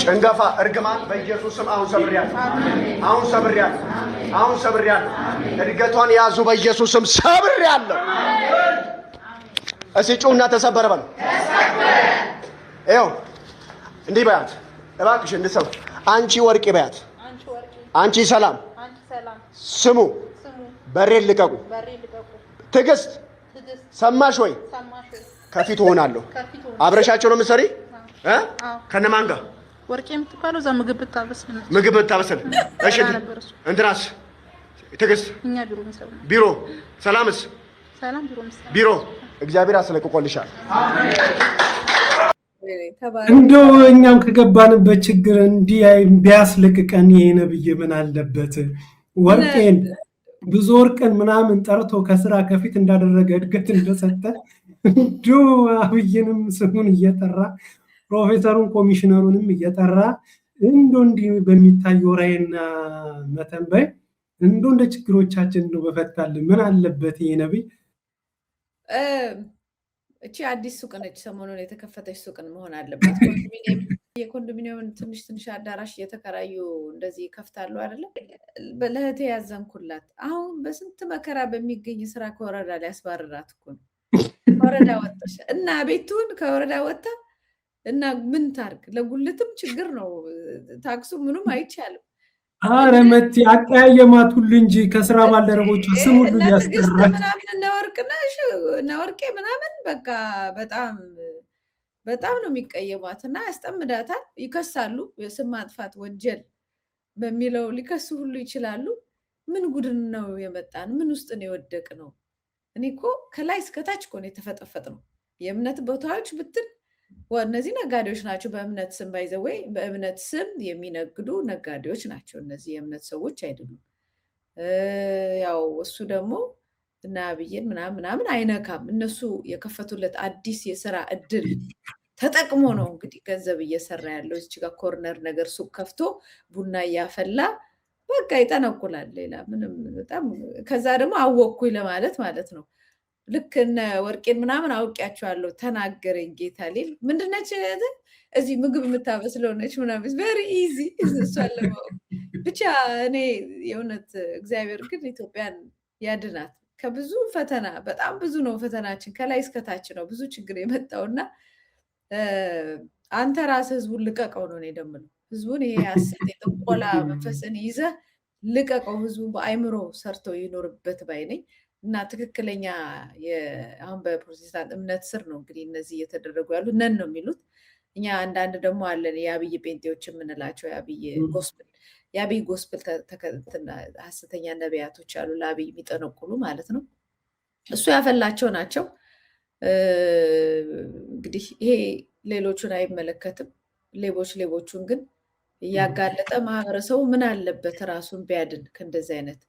ጭንገፋ፣ እርግማን በኢየሱስ ስም አሁን ሰብሬያለሁ። አሁን ሰብሬያለሁ። አሁን ሰብሬያለሁ። እድገቷን ያዙ በኢየሱስ ስም ሰብሬያለሁ። እስኪ ጩና ተሰበረ በለው። ይኸው እንዲህ በያት እባክሽ እንድሰው። አንቺ ወርቄ በያት። አንቺ ሰላም ስሙ። በሬን ልቀቁ። ትዕግስት ሰማሽ ወይ? ከፊት ሆናለሁ። አብረሻቸው ነው የምትሰሪ? ከነማን ጋር? ወርቄ የምትባለው እዛ ምግብ ብታበስል። እሺ እንትናስ? ትዕግስት እኛ ቢሮ መስራት። ቢሮ ሰላምስ? ሰላም ቢሮ መስራት። ቢሮ እግዚአብሔር አስለቅቆልሻል። እንደው እኛም ከገባንበት ችግር እንዲህ ቢያስለቅቀን ይሄ ነብይ ምን አለበት? ወርቄን ብዙ ወርቅን ምናምን ጠርቶ ከስራ ከፊት እንዳደረገ እድገት እንደሰጠ እንደው አብይንም ስሙን እየጠራ ፕሮፌሰሩን ኮሚሽነሩንም እየጠራ እንደው እንዲህ በሚታየው ራዕይና መተንበይ እንደው እንደ ችግሮቻችን እንደው በፈታልን ምን አለበት ይሄ ነብይ? እቺ አዲስ ሱቅ ነች፣ ሰሞኑን የተከፈተች ሱቅን መሆን አለበት። የኮንዶሚኒየምን ትንሽ አዳራሽ እየተከራዩ እንደዚህ ይከፍታሉ አይደለ? ለእህቴ ያዘንኩላት። አሁን በስንት መከራ በሚገኝ ስራ ከወረዳ ላይ ያስባርራት እኮ ነው። ከወረዳ ወጣሽ እና ቤቱን ከወረዳ ወጣ እና ምን ታርግ? ለጉልትም ችግር ነው፣ ታክሱ ምኑም አይቻልም። አረ መቲ አቀያየማት ሁሉ እንጂ ከስራ ባልደረቦቿ ስም ሁሉ እያስጠራች እና ወርቄ ምናምን በቃ በጣም ነው የሚቀየሟት እና ያስጠምዳታል። ይከሳሉ። የስም ማጥፋት ወንጀል በሚለው ሊከሱ ሁሉ ይችላሉ። ምን ጉድን ነው የመጣን? ምን ውስጥ ነው የወደቅ ነው? እኔ እኮ ከላይ እስከታች እኮ ነው የተፈጠፈጥ ነው። የእምነት ቦታዎች ብትል እነዚህ ነጋዴዎች ናቸው። በእምነት ስም ባይዘወይ በእምነት ስም የሚነግዱ ነጋዴዎች ናቸው። እነዚህ የእምነት ሰዎች አይደሉም። ያው እሱ ደግሞ እና አብይን ምናምን አይነካም። እነሱ የከፈቱለት አዲስ የስራ እድል ተጠቅሞ ነው እንግዲህ ገንዘብ እየሰራ ያለው። እዚህ ጋር ኮርነር ነገር ሱቅ ከፍቶ ቡና እያፈላ በቃ ይጠነቁላል። ሌላ ምንም በጣም ከዛ ደግሞ አወቅኩኝ ለማለት ማለት ነው። ልክ እነ ወርቄን ምናምን አውቂያቸዋለሁ። ተናገረኝ ጌታ ሊል ምንድነች እዚህ ምግብ የምታበስለው ነች ምናምን ቬሪ ኢዚ እሷን ለማወቅ ብቻ። እኔ የእውነት እግዚአብሔር ግን ኢትዮጵያን ያድናት ከብዙ ፈተና። በጣም ብዙ ነው ፈተናችን፣ ከላይ እስከታች ነው ብዙ ችግር የመጣውና አንተ ራስህ ህዝቡን ልቀቀው ነው። እኔ ደግሞ ህዝቡን ይሄ ሐሰት የጥንቆላ መንፈስን ይዘህ ልቀቀው፣ ህዝቡ በአይምሮ ሰርቶ ይኖርበት ባይ ነኝ። እና ትክክለኛ አሁን በፕሮቴስታንት እምነት ስር ነው እንግዲህ እነዚህ እየተደረጉ ያሉ ነን ነው የሚሉት። እኛ አንዳንድ ደግሞ አለን የአብይ ጴንጤዎች የምንላቸው የአብይ ጎስፕል ሐሰተኛ ነቢያቶች አሉ፣ ለአብይ የሚጠነቁሉ ማለት ነው። እሱ ያፈላቸው ናቸው። እንግዲህ ይሄ ሌሎቹን አይመለከትም። ሌቦቹን ግን እያጋለጠ ማህበረሰቡ ምን አለበት ራሱን ቢያድን ከእንደዚህ አይነት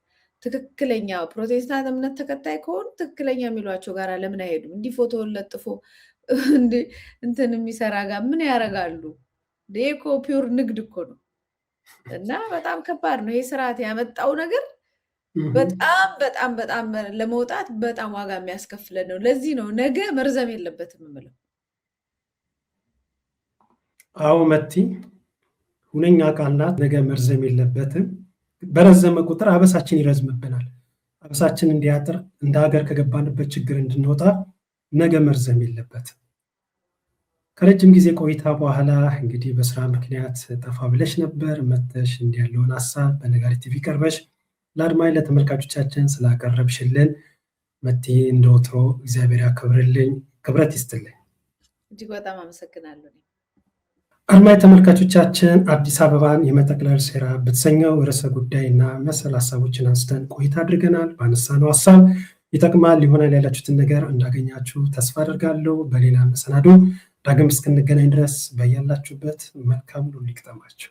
ትክክለኛ ፕሮቴስታንት እምነት ተከታይ ከሆኑ ትክክለኛ የሚሏቸው ጋር ለምን አይሄዱም? እንዲህ ፎቶውን ለጥፎ እንትን የሚሰራ ጋር ምን ያደርጋሉ? እኮ ፒውር ንግድ እኮ ነው። እና በጣም ከባድ ነው ይህ ስርዓት ያመጣው ነገር። በጣም በጣም በጣም ለመውጣት በጣም ዋጋ የሚያስከፍለን ነው። ለዚህ ነው ነገ መርዘም የለበትም የምለው። አዎ መቲ ሁነኛ ቃል ናት። ነገ መርዘም የለበትም። በረዘመ ቁጥር አበሳችን ይረዝምብናል። አበሳችን እንዲያጥር እንደ ሀገር ከገባንበት ችግር እንድንወጣ ነገ መርዘም የለበትም። ከረጅም ጊዜ ቆይታ በኋላ እንግዲህ በስራ ምክንያት ጠፋ ብለሽ ነበር። መተሽ እንዲህ ያለውን ሀሳብ በነጋሪት ቲቪ ቀርበሽ ለአድማጭ ለተመልካቾቻችን ስላቀረብሽልን መቲ እንደ ወትሮ እግዚአብሔር ያክብርልኝ፣ ክብረት ይስጥልኝ። እጅግ በጣም አመሰግናለሁ። አድማጭ ተመልካቾቻችን አዲስ አበባን የመጠቅለል ሴራ በተሰኘው ርዕሰ ጉዳይ እና መሰል ሀሳቦችን አንስተን ቆይታ አድርገናል። ባነሳነው ሀሳብ ይጠቅማል ይሆናል ያላችሁትን ነገር እንዳገኛችሁ ተስፋ አድርጋለሁ። በሌላ መሰናዶ ዳግም እስክንገናኝ ድረስ በያላችሁበት መልካም ሁሉ ይግጠማችሁ።